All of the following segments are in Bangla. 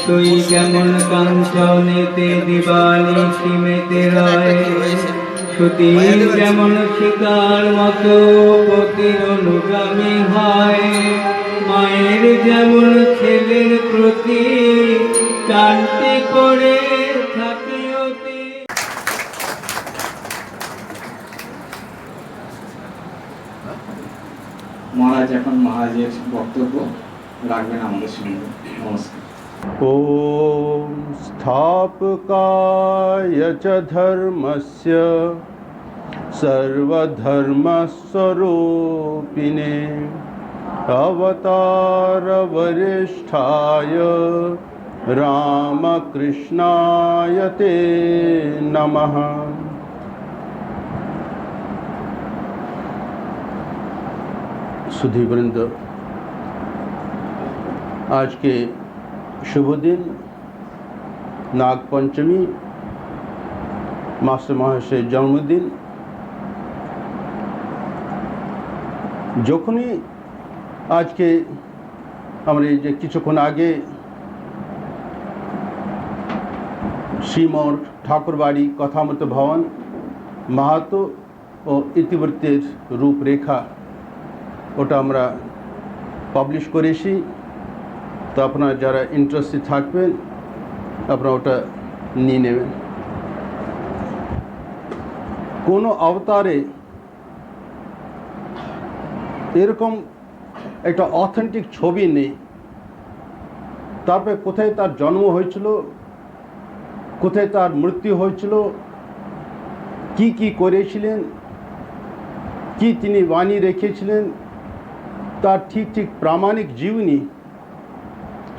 তুই যেমন কাঞ্চনেতে দিবানিশি মেতে রয়, সতীর যেমন সীতার মতো পতির অনুগামী হয়, মায়ের যেমন ছেলের প্রতি টানটি করে থাকে অতি। মহারাজ এখন মহারাজের বক্তব্য রাখবেন আমাদের সঙ্গে। নমস্কার। ॐ स्थापकाय च धर्मस्य सर्वधर्मस्वरूपिणे अवतारवरिष्ठाय रामकृष्णाय ते नमः। सुधीवृंद, आज के शुभ दिन नाग पंचमी, मास्टर মহাশয়ের জন্মদিন। যখনই আজকে আমরা এই যে কিছুক্ষণ আগে শ্রীমঠ ঠাকুরবাড়ি কথামৃত ভবন মাহাতো ও ইতিবৃত্তের রূপরেখা ওটা আমরা পাবলিশ করেছি। তো আপনারা যারা ইন্টারেস্টেড থাকবেন আপনারা ওটা নিয়ে নেবেন। কোনো অবতারে এরকম একটা অথেন্টিক ছবি নেই। তারপরে কোথায় তার জন্ম হয়েছিল, কোথায় তার মৃত্যু হয়েছিল, কি কি করেছিলেন, কি তিনি বাণী রেখেছিলেন, তার ঠিক ঠিক প্রামাণিক জীবনী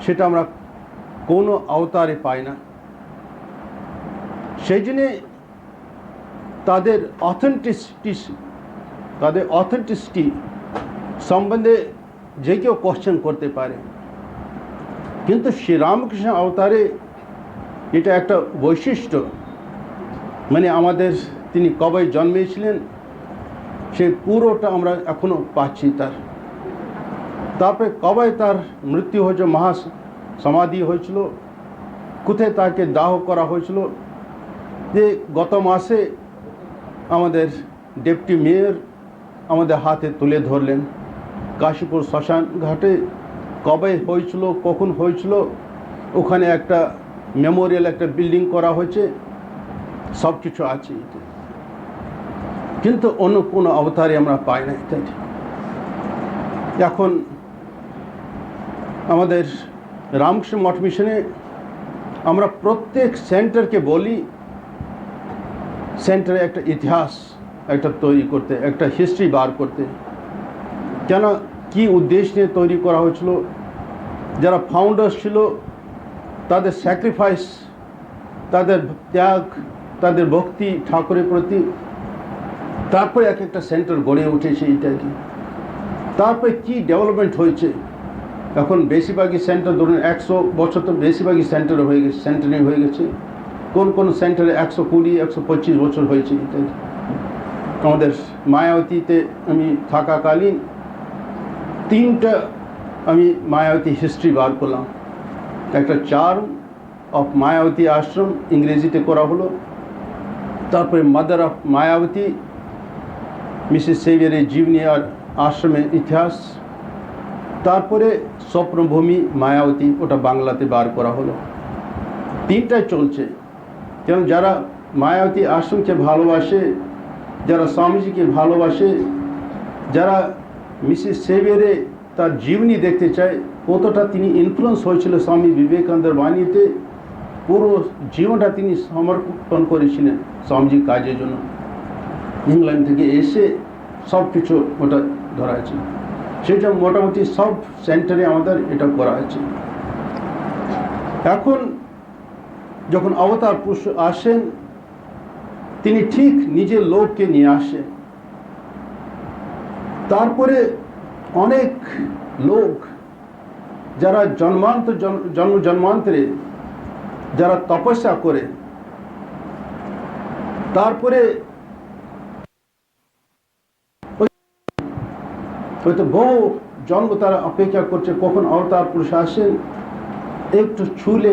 সেটা আমরা কোনো অবতারে পাই না। সেই জন্যে তাদের অথেন্টিসিটি সম্বন্ধে যে কেউ কোশ্চেন করতে পারে, কিন্তু শ্রীরামকৃষ্ণ অবতারে এটা একটা বৈশিষ্ট্য, মানে আমাদের তিনি কবে জন্মেছিলেন সেই পুরোটা আমরা এখনও পাচ্ছি তার। তারপরে কবে তার মৃত্যু হয়েছে, মহা সমাধি হয়েছিল, কোথায় তাকে দাহ করা হয়েছিল। যে গত মাসে আমাদের ডেপুটি মেয়র আমাদের হাতে তুলে ধরলেন কাশীপুর শ্মশান ঘাটে কবে হয়েছিল, কখন হয়েছিল, ওখানে একটা মেমোরিয়াল একটা বিল্ডিং করা হয়েছে, সব কিছু আছে। কিন্তু অন্য কোনো অবতারে আমরা পাই না। এখন আমাদের রামকৃষ্ণ মঠ মিশনে আমরা প্রত্যেক সেন্টারকে বলি সেন্টারে একটা ইতিহাস একটা তৈরি করতে, একটা হিস্ট্রি বার করতে। কেন, কি উদ্দেশ্য নিয়ে তৈরি করা হয়েছিল, যারা ফাউন্ডার্স ছিল তাদের স্যাক্রিফাইস, তাদের ত্যাগ, তাদের ভক্তি ঠাকুরের প্রতি, তারপরে এক একটা সেন্টার গড়ে উঠেছে ইত্যাদি। তারপরে কি ডেভেলপমেন্ট হয়েছে। এখন বেশিরভাগই সেন্টার ধরুন 100 বছর তো বেশিরভাগই সেন্টারে হয়ে গেছে, সেন্টারিং হয়ে গেছে। কোন কোন সেন্টারে 120, 125 বছর হয়েছে ইত্যাদি। আমাদের মায়াবতীতে আমি থাকাকালীন 3টা আমি মায়াবতী হিস্ট্রি বার করলাম। একটা চার্ম অফ মায়াবতী আশ্রম ইংরেজিতে করা হলো, তারপরে মাদার অফ মায়াবতী মিসেস সেভিয়ারের জীবনী আর আশ্রমের ইতিহাস, তারপরে স্বপ্নভূমি মায়াবতী ওটা বাংলাতে বার করা হলো। 3টাই চলছে। কেন, যারা মায়াবতী আশ্রমকে ভালোবাসে, যারা স্বামীজিকে ভালোবাসে, যারা মিসেস সেভিয়ারে তার জীবনী দেখতে চায়, কতটা তিনি ইনফ্লুয়েন্স হয়েছিল স্বামী বিবেকানন্দের বাণীতে, পুরো জীবনটা তিনি সমর্পণ করেছিলেন স্বামীজির কাজের জন্য। ইংল্যান্ড থেকে এসে সব কিছু ওটা ধরা আছে। সেটা মোটামুটি সব সেন্টারে আমাদের এটা করা আছে। এখন যখন অবতার পুরুষ আসেন, তিনি ঠিক নিজের লোককে নিয়ে আসেন। তারপরে অনেক লোক যারা জন্মান্তরে যারা তপস্যা করে, তারপরে হয়তো বহু জন্ম তারা অপেক্ষা করছে কখন অবতার পুরুষ আসেন, একটু ছুলে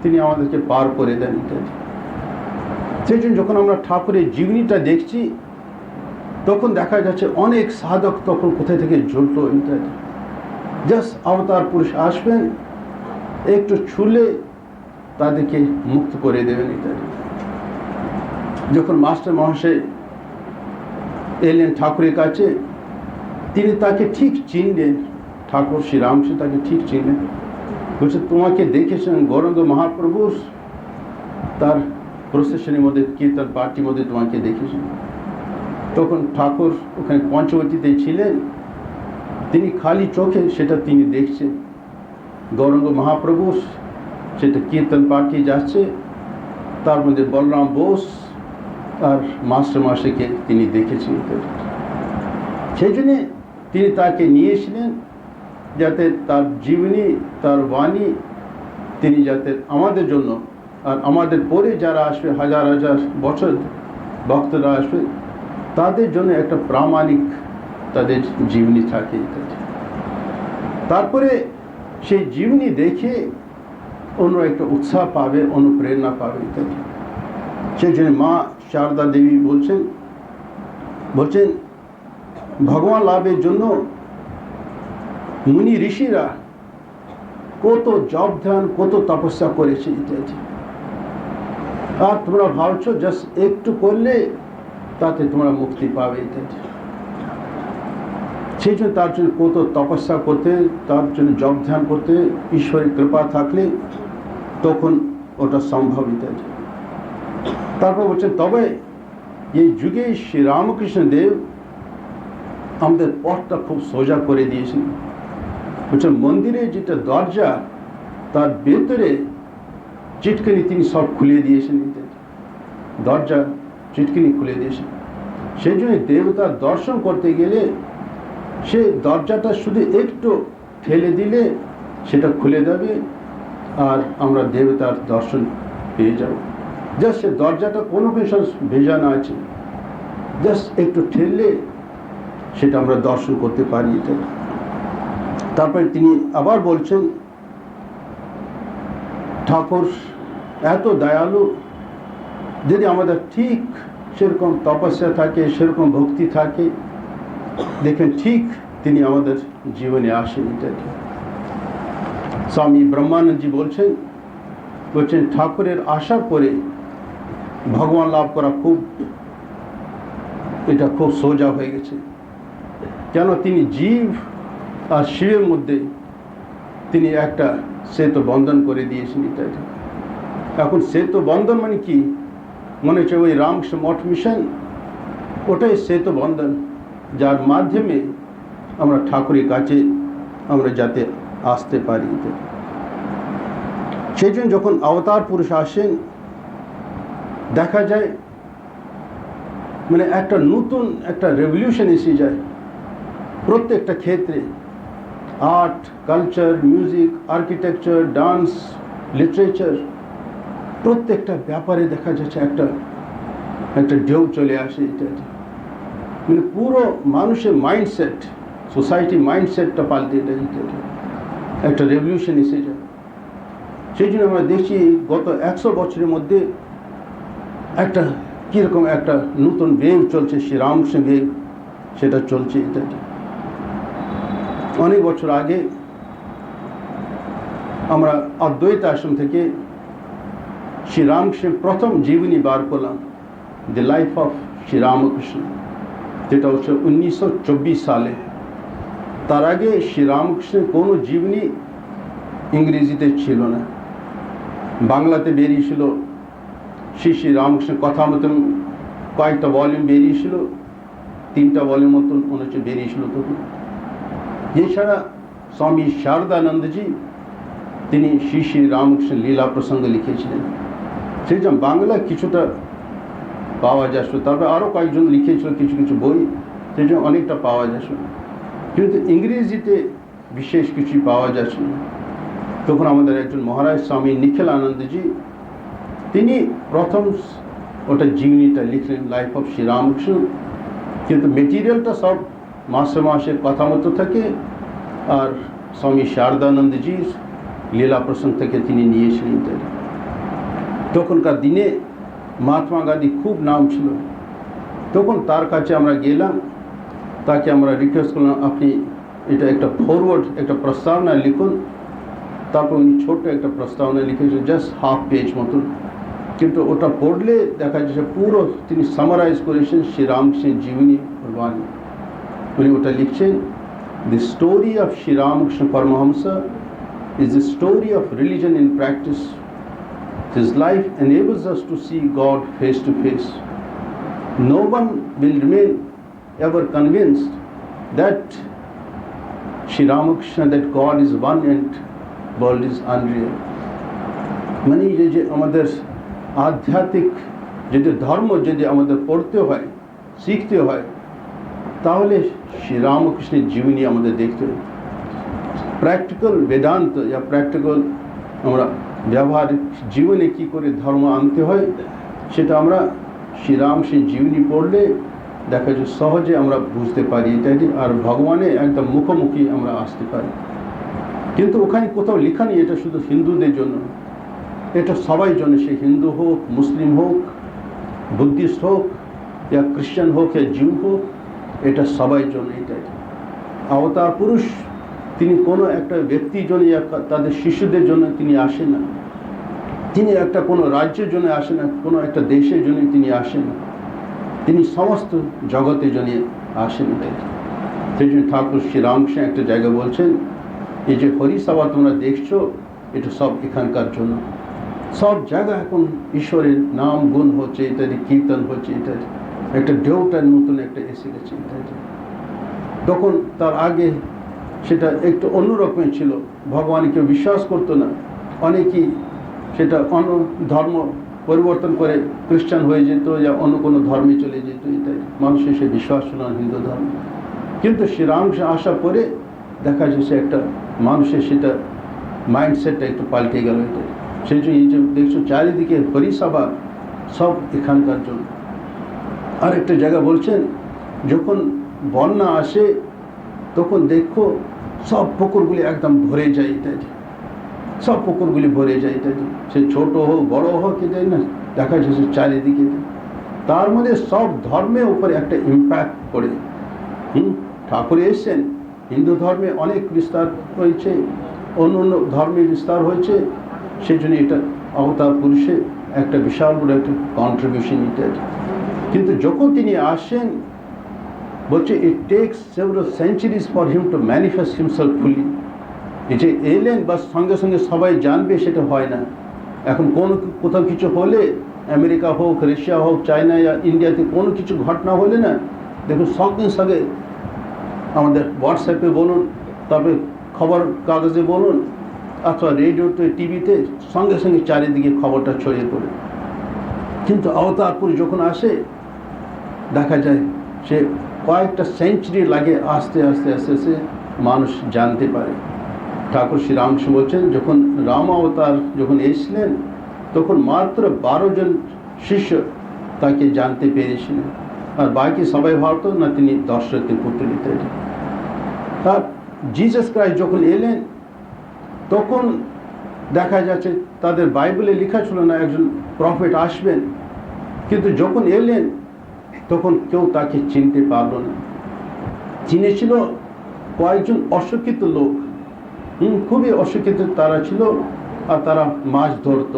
তিনি আমাদেরকে পার করে দেন ইত্যাদি। সেই জন্য যখন আমরা ঠাকুরের জীবনীটা দেখছি, তখন দেখা যাচ্ছে অনেক সাধক তখন কোথায় থেকে জুটলো ইত্যাদি। জাস্ট অবতার পুরুষ আসবেন, একটু ছুলে তাদেরকে মুক্ত করে দেবেন ইত্যাদি। যখন মাস্টার মহাশয় এলেন ঠাকুরের কাছে, তিনি তাকে ঠিক চিনলেন, ঠাকুর শ্রীরামকৃষ্ণ তাকে ঠিক চিনলেন। বলছে, তোমাকে দেখেছেন গৌরাঙ্গ মহাপ্রভুর তার প্রসেশনের মধ্যে, কীর্তন পার্টির মধ্যে তোমাকে দেখেছেন। তখন ঠাকুর ওখানে পঞ্চবটিতে ছিলেন, তিনি খালি চোখে সেটা তিনি দেখছেন, গৌরাঙ্গ মহাপ্রভুর সেটা কীর্তন পার্টি যাচ্ছে, তার মধ্যে বলরাম বোস আর মাস্টার মশাইকে তিনি দেখেছেন। সেই জন্যে তিনি তাকে নিয়েছিলেন, যাতে তার জীবনী, তার বাণী তিনি যাতে আমাদের জন্য আর আমাদের পরে যারা আসবে, হাজার হাজার বছর ভক্তরা আসবে, তাদের জন্য একটা প্রামাণিক তাদের জীবনী থাকে। তারপরে সেই জীবনী দেখে অন্য একটা উৎসাহ পাবে, অনুপ্রেরণা পাবে ইত্যাদি। সেই জন্য মা শারদা দেবী বলছেন ভগবান লাভের জন্য মুনি ঋষিরা কত জপ ধ্যান, কত তপস্যা করেছে ইত্যাদি। আর তোমরা ভাবছো জাস্ট একটু করলে তাতে তোমরা মুক্তি পাবে ইত্যাদি। সেই জন্য তার জন্য কত তপস্যা করতে, তার জন্য জপ ধ্যান করতে, ঈশ্বরের কৃপা থাকলে তখন ওটা সম্ভব ইত্যাদি। তারপর বলছেন, তবে এই যুগে শ্রীরামকৃষ্ণ দেব আমাদের পথটা খুব সোজা করে দিয়েছেন। বলছেন, মন্দিরে যেটা দরজা, তার ভেতরে চিটকানি তিনি সব খুলে দিয়েছেন ইত্যাদি। দরজা চিটকানি খুলে দিয়েছেন। সেই জন্য দেবতার দর্শন করতে গেলে সে দরজাটা শুধু একটু ঠেলে দিলে সেটা খুলে যাবে, আর আমরা দেবতার দর্শন পেয়ে যাব। জাস্ট সে দরজাটা কোনো কিছু ভেজানো আছে, জাস্ট একটু ঠেললে সেটা আমরা দর্শন করতে পারি। তারপরে তিনি আবার বলছেন, ঠাকুর এত দয়ালু, যদি আমাদের ঠিক সেরকম তপস্যা থাকে, সেরকম ভক্তি থাকে, দেখেন ঠিক তিনি আমাদের জীবনে আসেন ইত্যাদি। স্বামী ব্রহ্মানন্দজি বলছেন ঠাকুরের আসার পরে ভগবান লাভ করা এটা খুব সোজা হয়ে গেছে। কেন, তিনি জীব আর শিবের মধ্যে তিনি একটা সেতু বন্ধন করে দিয়েছেন ইত্যাদি। এখন সেতু বন্ধন মানে কি, মনে হচ্ছে ওই রামকৃষ্ণ মঠ মিশন, ওটাই সেতু বন্ধন, যার মাধ্যমে আমরা ঠাকুরের কাছে আমরা যাতে আসতে পারি। সেই জন্য যখন অবতার পুরুষ আসেন, দেখা যায় মানে একটা নতুন একটা রেভলিউশন এসে যায় প্রত্যেকটা ক্ষেত্রে। Art, culture, music, architecture, dance, literature, প্রত্যেকটা ব্যাপারে দেখা যাচ্ছে একটা ঢেউ চলে আসে ইত্যাদি। মানে পুরো মানুষের মাইন্ডসেট, সোসাইটি মাইন্ডসেটটা পাল্টে দেয় ইত্যাদি, একটা রেভলিউশন এসে যায়। সেই জন্য আমরা দেখছি গত 100 বছরের মধ্যে একটা কীরকম একটা নতুন ওয়েভ চলছে, শ্রীরামকৃষ্ণ ওয়েভ, সেটা চলছে ইত্যাদি। অনেক বছর আগে আমরা অদ্বৈত আশ্রম থেকে শ্রীরামকৃষ্ণের প্রথম জীবনী বার করলাম, দ্য লাইফ অফ শ্রীরামকৃষ্ণ, যেটা হচ্ছে 1924 সালে। তার আগে শ্রীরামকৃষ্ণের কোনো জীবনী ইংরেজিতে ছিল না, বাংলাতে বেরিয়েছিল। শ্রী রামকৃষ্ণের কথা মতন কয়েকটা ভলিউম বেরিয়েছিল, 3টা ভলিউম মতন মনে হচ্ছে বেরিয়েছিল তখন। এছাড়া স্বামী শারদানন্দজি তিনি শ্রী শ্রী রামকৃষ্ণ লীলা প্রসঙ্গ লিখেছিলেন। সেই জন্য বাংলা কিছুটা পাওয়া যাচ্ছিল, তারপরে আরও কয়েকজন লিখেছিল কিছু কিছু বই, সেই জন্য অনেকটা পাওয়া যাচ্ছিল, কিন্তু ইংরেজিতে বিশেষ কিছু পাওয়া যাচ্ছিল না। তখন আমাদের একজন মহারাজ স্বামী নিখিল আনন্দজি, তিনি প্রথম ওটা জীবনীটা লিখলেন, লাইফ অফ শ্রীরামকৃষ্ণ, কিন্তু মেটেরিয়ালটা সব মাসে মাসে কথা মতো থাকে, আর স্বামী শারদানন্দজির লীলা প্রসঙ্গ থেকে তিনি নিয়েছিলেন। তখনকার দিনে মহাত্মা গান্ধী খুব নাম ছিল। তখন তার কাছে আমরা গেলাম, তাকে আমরা রিকোয়েস্ট করলাম আপনি এটা একটা ফরওয়ার্ড একটা প্রস্তাবনা লিখুন। তারপর উনি ছোট্ট একটা প্রস্তাবনা লিখেছেন, জাস্ট হাফ পেজ মতন, কিন্তু ওটা পড়লে দেখা যাচ্ছে পুরো তিনি সামারাইজ করেছেন শ্রীরামকৃষ্ণের জীবনী বাণী। উনি ওটা লিখছেন, the story of Sriramakrishna Paramahamsa is the story of religion in practice. His life enables us to see God face to face. No one will remain ever convinced that Sri Ramakrishna, that God is one and world is unreal. মানে এই যে আমাদের আধ্যাত্মিক যদি ধর্ম যদি আমাদের পড়তে হয়, শিখতে হয়, তাহলে শ্রী রামকৃষ্ণের জীবনী আমাদের দেখতে হবে। প্র্যাকটিক্যাল বেদান্ত বা প্র্যাকটিক্যাল আমরা ব্যবহারিক জীবনে কী করে ধর্ম আনতে হয়, সেটা আমরা শ্রীরামকৃষ্ণের জীবনী পড়লে দেখা যায় সহজে আমরা বুঝতে পারি ইত্যাদি, আর ভগবানের একদম মুখোমুখি আমরা আসতে পারি। কিন্তু ওখানে কোথাও লেখা নেই এটা শুধু হিন্দুদের জন্য, এটা সবাই জন্য, সে হিন্দু হোক, মুসলিম হোক, বুদ্ধিস্ট হোক, या খ্রিস্টান হোক, या জিউ হোক, এটা সবাই জন্য। এটাই অবতার পুরুষ, তিনি কোনো একটা ব্যক্তির জন্য या তাদের শিশুদের জন্য তিনি আসেন না, তিনি একটা কোনো রাজ্যের জন্য আসেন না, কোনো একটা দেশের জন্য তিনি আসেন না, তিনি সমস্ত জগতের জন্য আসেন। সেই জন্য ঠাকুর শ্রীরামকৃষ্ণ একটা জায়গা বলছেন, এই যে হরিসভা তোমরা দেখছো, এটা সব এখানকার জন্য। সব জায়গা এখন ঈশ্বরের নাম গুণ হচ্ছে ইত্যাদি, কীর্তন হচ্ছে ইত্যাদি, একটা ঢেউটার নতুন একটা এসে গেছে ইত্যাদি। তখন তার আগে সেটা একটু অন্যরকমের ছিল, ভগবান কেউ বিশ্বাস করতো না, অনেকেই সেটা অন্য ধর্ম পরিবর্তন করে খ্রিস্টান হয়ে যেত, या অন্য কোনো ধর্মে চলে যেত ইত্যাদি, মানুষের সে বিশ্বাস ছিল না হিন্দু ধর্ম। কিন্তু শ্রীরামকৃষ্ণ আসার পরে দেখা যাচ্ছে একটা মানুষের সেটা মাইন্ডসেটটা একটু পাল্টে গেল ইত্যাদি। সেই জন্য এই যে দেখছো চারিদিকে হরিসভা, সব এখানকার জন্য। আর একটা জায়গা বলছেন, যখন বন্যা আসে তখন দেখো সব পুকুরগুলি একদম ভরে যায় ইত্যাদি, সব পুকুরগুলি ভরে যায় ইত্যাদি, সে ছোট হোক বড় হোক ইত্যাদি না, দেখা যাচ্ছে চারিদিকে। তার মধ্যে সব ধর্মের উপরে একটা ইম্প্যাক্ট পড়ে। ঠাকুর এসছেন, হিন্দু ধর্মে অনেক বিস্তার হয়েছে, অন্য অন্য ধর্মের বিস্তার হয়েছে, সেই জন্য এটা অবতার পুরুষে একটা বিশাল বড় একটা কন্ট্রিবিউশন ইত্যাদি। কিন্তু যখন তিনি আসেন, বলছে it takes several centuries for him to manifest himself fully. এই যে এলেন বা সঙ্গে সঙ্গে সবাই জানবে সেটা হয় না। এখন কোনো কোথাও কিছু হলে, আমেরিকা হোক, রাশিয়া হোক, চায়না या ইন্ডিয়াতে কোনো কিছু ঘটনা হলে না, দেখুন সঙ্গে সঙ্গে আমাদের হোয়াটসঅ্যাপে বলুন, তারপরে খবর কাগজে বলুন, অথবা রেডিওতে, টিভিতে, সঙ্গে সঙ্গে চারিদিকে খবরটা ছড়িয়ে পড়ে। কিন্তু অবতারপুর যখন আসে, দেখা যায় সে কয়েকটা সেঞ্চুরি লাগে আস্তে আস্তে আস্তে আস্তে মানুষ জানতে পারে। ঠাকুর শ্রীরামকৃষ্ণ বলছেন, যখন রাম অবতার যখন এসেছিলেন, তখন মাত্র 12 জন শিষ্য তাকে জানতে পেরেছিলেন, আর বাকি সবাই ভাবত না তিনি দশরথের পুত্র ইত্যাদি। তার জিসাস ক্রাইস্ট যখন এলেন, তখন দেখা যাচ্ছে তাদের বাইবেলে লেখা ছিল না একজন প্রফেট আসবেন, কিন্তু যখন এলেন তখন কেউ তাকে চিনতে পারল না। চিনেছিল কয়েকজন অশিক্ষিত লোক, খুবই অশিক্ষিত তারা ছিল, আর তারা মাছ ধরত,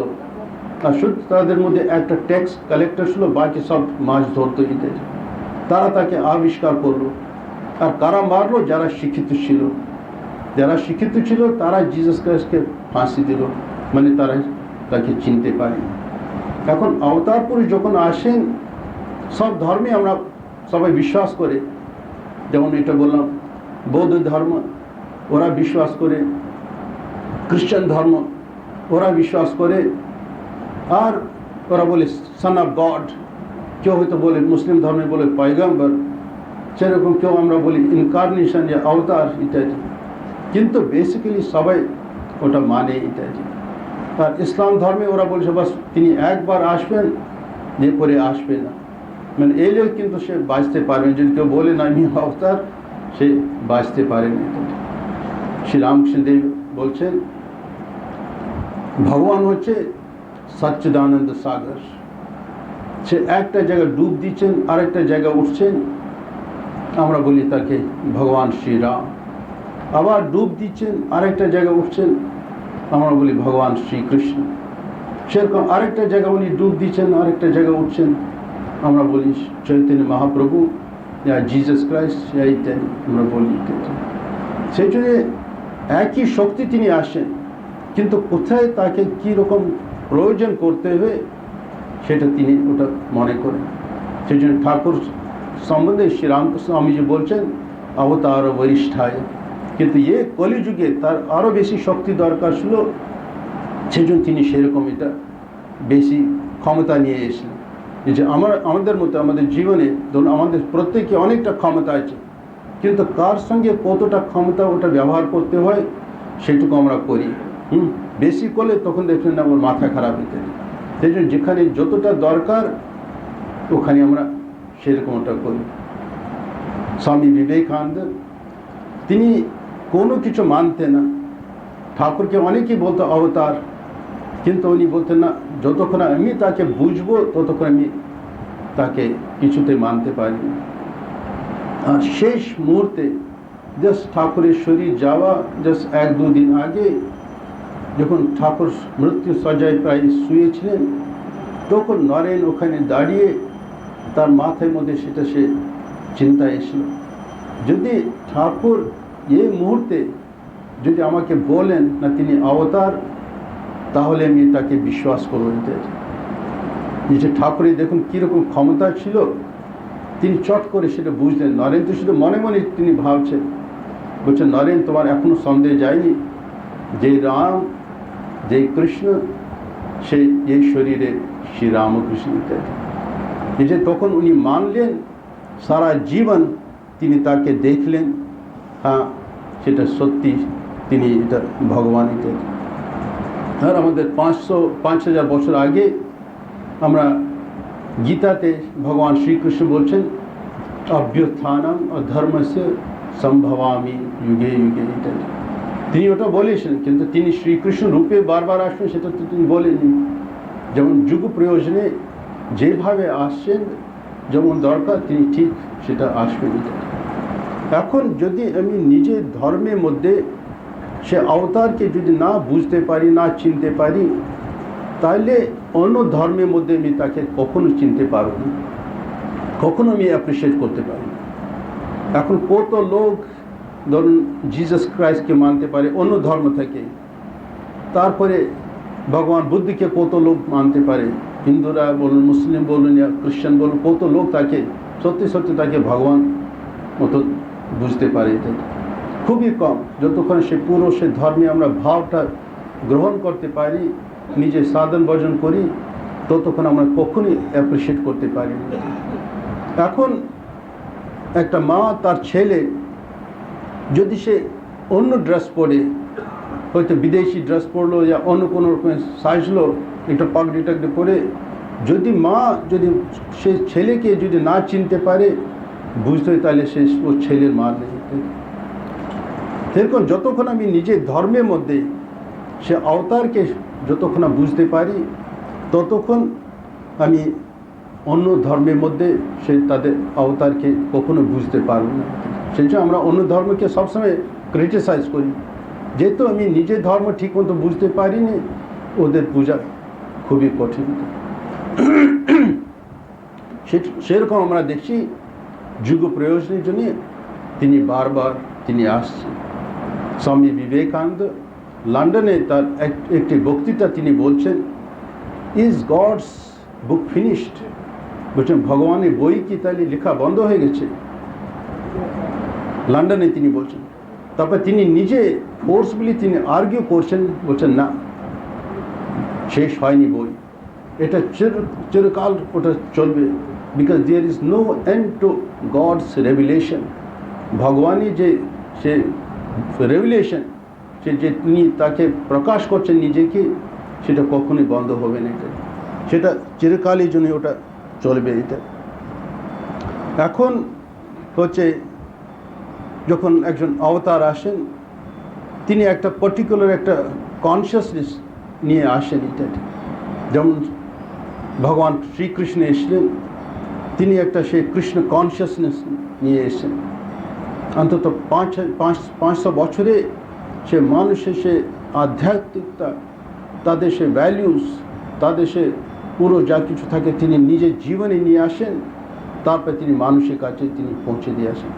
আর শুধু তাদের মধ্যে একটা ট্যাক্স কালেক্টর ছিল, বাকি সব মাছ ধরত ইত্যাদি। তারা তাকে আবিষ্কার করলো, আর কারা মারলো? যারা শিক্ষিত ছিল। যারা শিক্ষিত ছিল তারা জিসাস ক্রাইস্টকে ফাঁসি দিল, মানে তারা তাকে চিনতে পারে। এখন অবতার পুরুষ যখন আসেন, সব ধর্মে আমরা সবাই বিশ্বাস করে, যেমন এটা বললাম বৌদ্ধ ধর্ম ওরা বিশ্বাস করে, খ্রিস্টান ধর্ম ওরা বিশ্বাস করে, আর ওরা বলে সন অফ গড, কেউ হয়তো বলে মুসলিম ধর্মে বলে পয়গম্বর, সেরকম কেউ আমরা বলি ইনকারনেশন या अवतार ইত্যাদি, কিন্তু বেসিক্যালি সবাই ওটা মানে ইত্যাদি। আর ইসলাম ধর্মে ওরা বলছে বাস তিনি একবার আসবেন, যে পরে আসবে না, মানে এলেও কিন্তু সে বাঁচতে পারবে। যদি কেউ বলে না আমি अवतार, সে বাঁচতে পারে না। শ্রী রামকৃষ্ণদেব বলছেন ভগবান হচ্ছে সচ্চিদানন্দ সাগর, সে একটা জায়গায় ডুব দিচ্ছেন আরেকটা জায়গায় উঠছেন, আমরা বলি তাকে ভগবান শ্রীরাম। আবার ডুব দিচ্ছেন আরেকটা জায়গায় উঠছেন, আমরা বলি ভগবান শ্রীকৃষ্ণ। সেরকম আরেকটা জায়গায় উনি ডুব দিচ্ছেন আরেকটা জায়গায় উঠছেন, আমরা বলি চৈতন্য মহাপ্রভু या জিসাস ক্রাইস্ট ইত্যাদি আমরা বলি ইত্যাদি। সেই জন্য একই শক্তি তিনি আসেন, কিন্তু কোথায় তাকে কীরকম প্রয়োজন করতে হবে সেটা তিনি ওটা মনে করেন। সেই জন্য ঠাকুর সম্বন্ধে শ্রী রামকৃষ্ণ স্বামীজি বলছেন অবতার বরিষ্ঠায়, কিন্তু এ কলিযুগে তার আরও বেশি শক্তি দরকার ছিল, সেই জন্য তিনি সেরকম এটা বেশি ক্ষমতা নিয়ে এসেছিলেন। যে আমাদের মতো আমাদের জীবনে ধরুন আমাদের প্রত্যেকে অনেকটা ক্ষমতা আছে, কিন্তু কার সঙ্গে কতটা ক্ষমতা ওটা ব্যবহার করতে হয় সেটুকু আমরা করি। বেশি করলে তখন দেখলেন না আমার মাথা খারাপ হতে। সেই জন্য যেখানে যতটা দরকার ওখানে আমরা সেরকম ওটা করি। স্বামী বিবেকানন্দ তিনি কোনো কিছু মানতেন না, ঠাকুরকে অনেকেই বলতো অবতার, কিন্তু উনি বলতেন না যতক্ষণ আমি তাকে বুঝবো ততক্ষণ আমি তাকে কিছুতে মানতে পারি। আর শেষ মুহূর্তে জাস্ট ঠাকুরের শরীর যাওয়া জাস্ট 1-2 দিন আগে যখন ঠাকুর মৃত্যু সজ্জায় প্রায় শুয়েছিলেন, তখন নরেন ওখানে দাঁড়িয়ে তার মাথার মধ্যে সেটা সে চিন্তা এসেছিল, যদি ঠাকুর এই মুহূর্তে যদি আমাকে বলেন না তিনি অবতার, তাহলে আমি তাকে বিশ্বাস করব। যে ঠাকুরের দেখুন কীরকম ক্ষমতা ছিল, তিনি চট করে সেটা বুঝলেন। নরেন তো শুধু মনে মনে তিনি ভাবছেন, বলছেন নরেন তোমার এখনো সন্দেহ যায়নি যে রাম যে কৃষ্ণ সেই এই শরীরে শ্রীরামকৃষ্ণ ইত্যাদি। এই যে তখন উনি মানলেন, সারা জীবন তিনি তাকে দেখলেন, হ্যাঁ সেটা সত্যি তিনি এটা ভগবান ইত্যাদি। আর আমাদের 5,000 বছর আগে আমরা গীতাতে ভগবান শ্রীকৃষ্ণ বলছেন অভ্যুত্থানম অধর্মস্য সম্ভবামি যুগে যুগে ইত্যাদি। তিনি ওটা বলেছেন, কিন্তু তিনি শ্রীকৃষ্ণ রূপে বারবার আসবেন সেটা তো তিনি বলেননি। যেমন যুগ প্রয়োজনে যেভাবে আসছেন, যেমন দরকার তিনি ঠিক সেটা আসবেন। এখন যদি আমি নিজের ধর্মের মধ্যে সে অবতারকে যদি না বুঝতে পারি, না চিনতে পারি, তাহলে অন্য ধর্মের মধ্যে আমি তাকে কখনো চিনতে পারব না, কখনো আমি অ্যাপ্রিসিয়েট করতে পারি না। এখন কত লোক ধরুন জিসাস ক্রাইস্টকে মানতে পারে অন্য ধর্ম থেকে, তারপরে ভগবান বুদ্ধকে কত লোক মানতে পারে, হিন্দুরা বলুন, মুসলিম বলুন, या খ্রিস্টান বলুন, কত লোক তাকে সত্যি সত্যি তাকে ভগবান মতো বুঝতে পারে। খুবই কম। যতক্ষণ সে পুরো সে ধর্মে আমরা ভাবটা গ্রহণ করতে পারি, নিজে সাধন ভজন করি, ততক্ষণ আমরা কখনই অ্যাপ্রিসিয়েট করতে পারি না। এখন একটা মা তার ছেলে যদি সে অন্য ড্রেস পরে, হয়তো বিদেশি ড্রেস পরলো या অন্য কোনো রকমের সাজলো, একটা পাগড়ি পরে, যদি মা যদি সে ছেলেকে যদি না চিনতে পারে বুঝতে হয়, তাহলে সে ও ছেলের মা নেই। এরকম যতক্ষণ আমি নিজের ধর্মের মধ্যে সে অবতারকে যতক্ষণ বুঝতে পারি, ততক্ষণ আমি অন্য ধর্মের মধ্যে সে তাদের অবতারকে কখনো বুঝতে পারব না। সেই জন্য আমরা অন্য ধর্মকে সবসময় ক্রিটিসাইজ করি, যেহেতু আমি নিজের ধর্ম ঠিক মতো বুঝতে পারিনি, ওদের পূজা খুবই কঠিন। সেরকম আমরা দেখছি যুগ প্রয়োজনের জন্য তিনি বারবার তিনি আসছেন। স্বামী বিবেকানন্দ লন্ডনে তার একটি বক্তৃতা তিনি বলছেন, ইজ গডস বুক ফিনিশড, বলছেন ভগবানের বই কি তাহলে লেখা বন্ধ হয়ে গেছে? লন্ডনে তিনি বলছেন। তারপর তিনি নিজে ফোর্সফুলি তিনি আর্গিউ করছেন, বলছেন না শেষ হয়নি বই। এটা চিরকাল ওটা চলবে, because there is no end to God's revelation. ভগবানই যে সে রেভিলেশন, সে যে তিনি তাকে প্রকাশ করছেন নিজেকে, সেটা কখনোই বন্ধ হবে না। এটা সেটা চিরকালের জন্য ওটা চলবে। এটা এখন হচ্ছে যখন একজন অবতার আসেন, তিনি একটা পার্টিকুলার একটা কনসিয়াসনেস নিয়ে আসেন। এটা যেমন ভগবান শ্রীকৃষ্ণ এসেছিলেন, তিনি একটা সেই কৃষ্ণ কনসিয়াসনেস নিয়ে এসেছেন। অন্তত 500 বছরে সে মানুষের সে আধ্যাত্মিকতা, তাদের সে ভ্যালিউস, তাদের সে পুরো যা কিছু থাকে তিনি নিজের জীবনে নিয়ে আসেন, তারপর তিনি মানুষের কাছে তিনি পৌঁছে দিয়ে আসেন।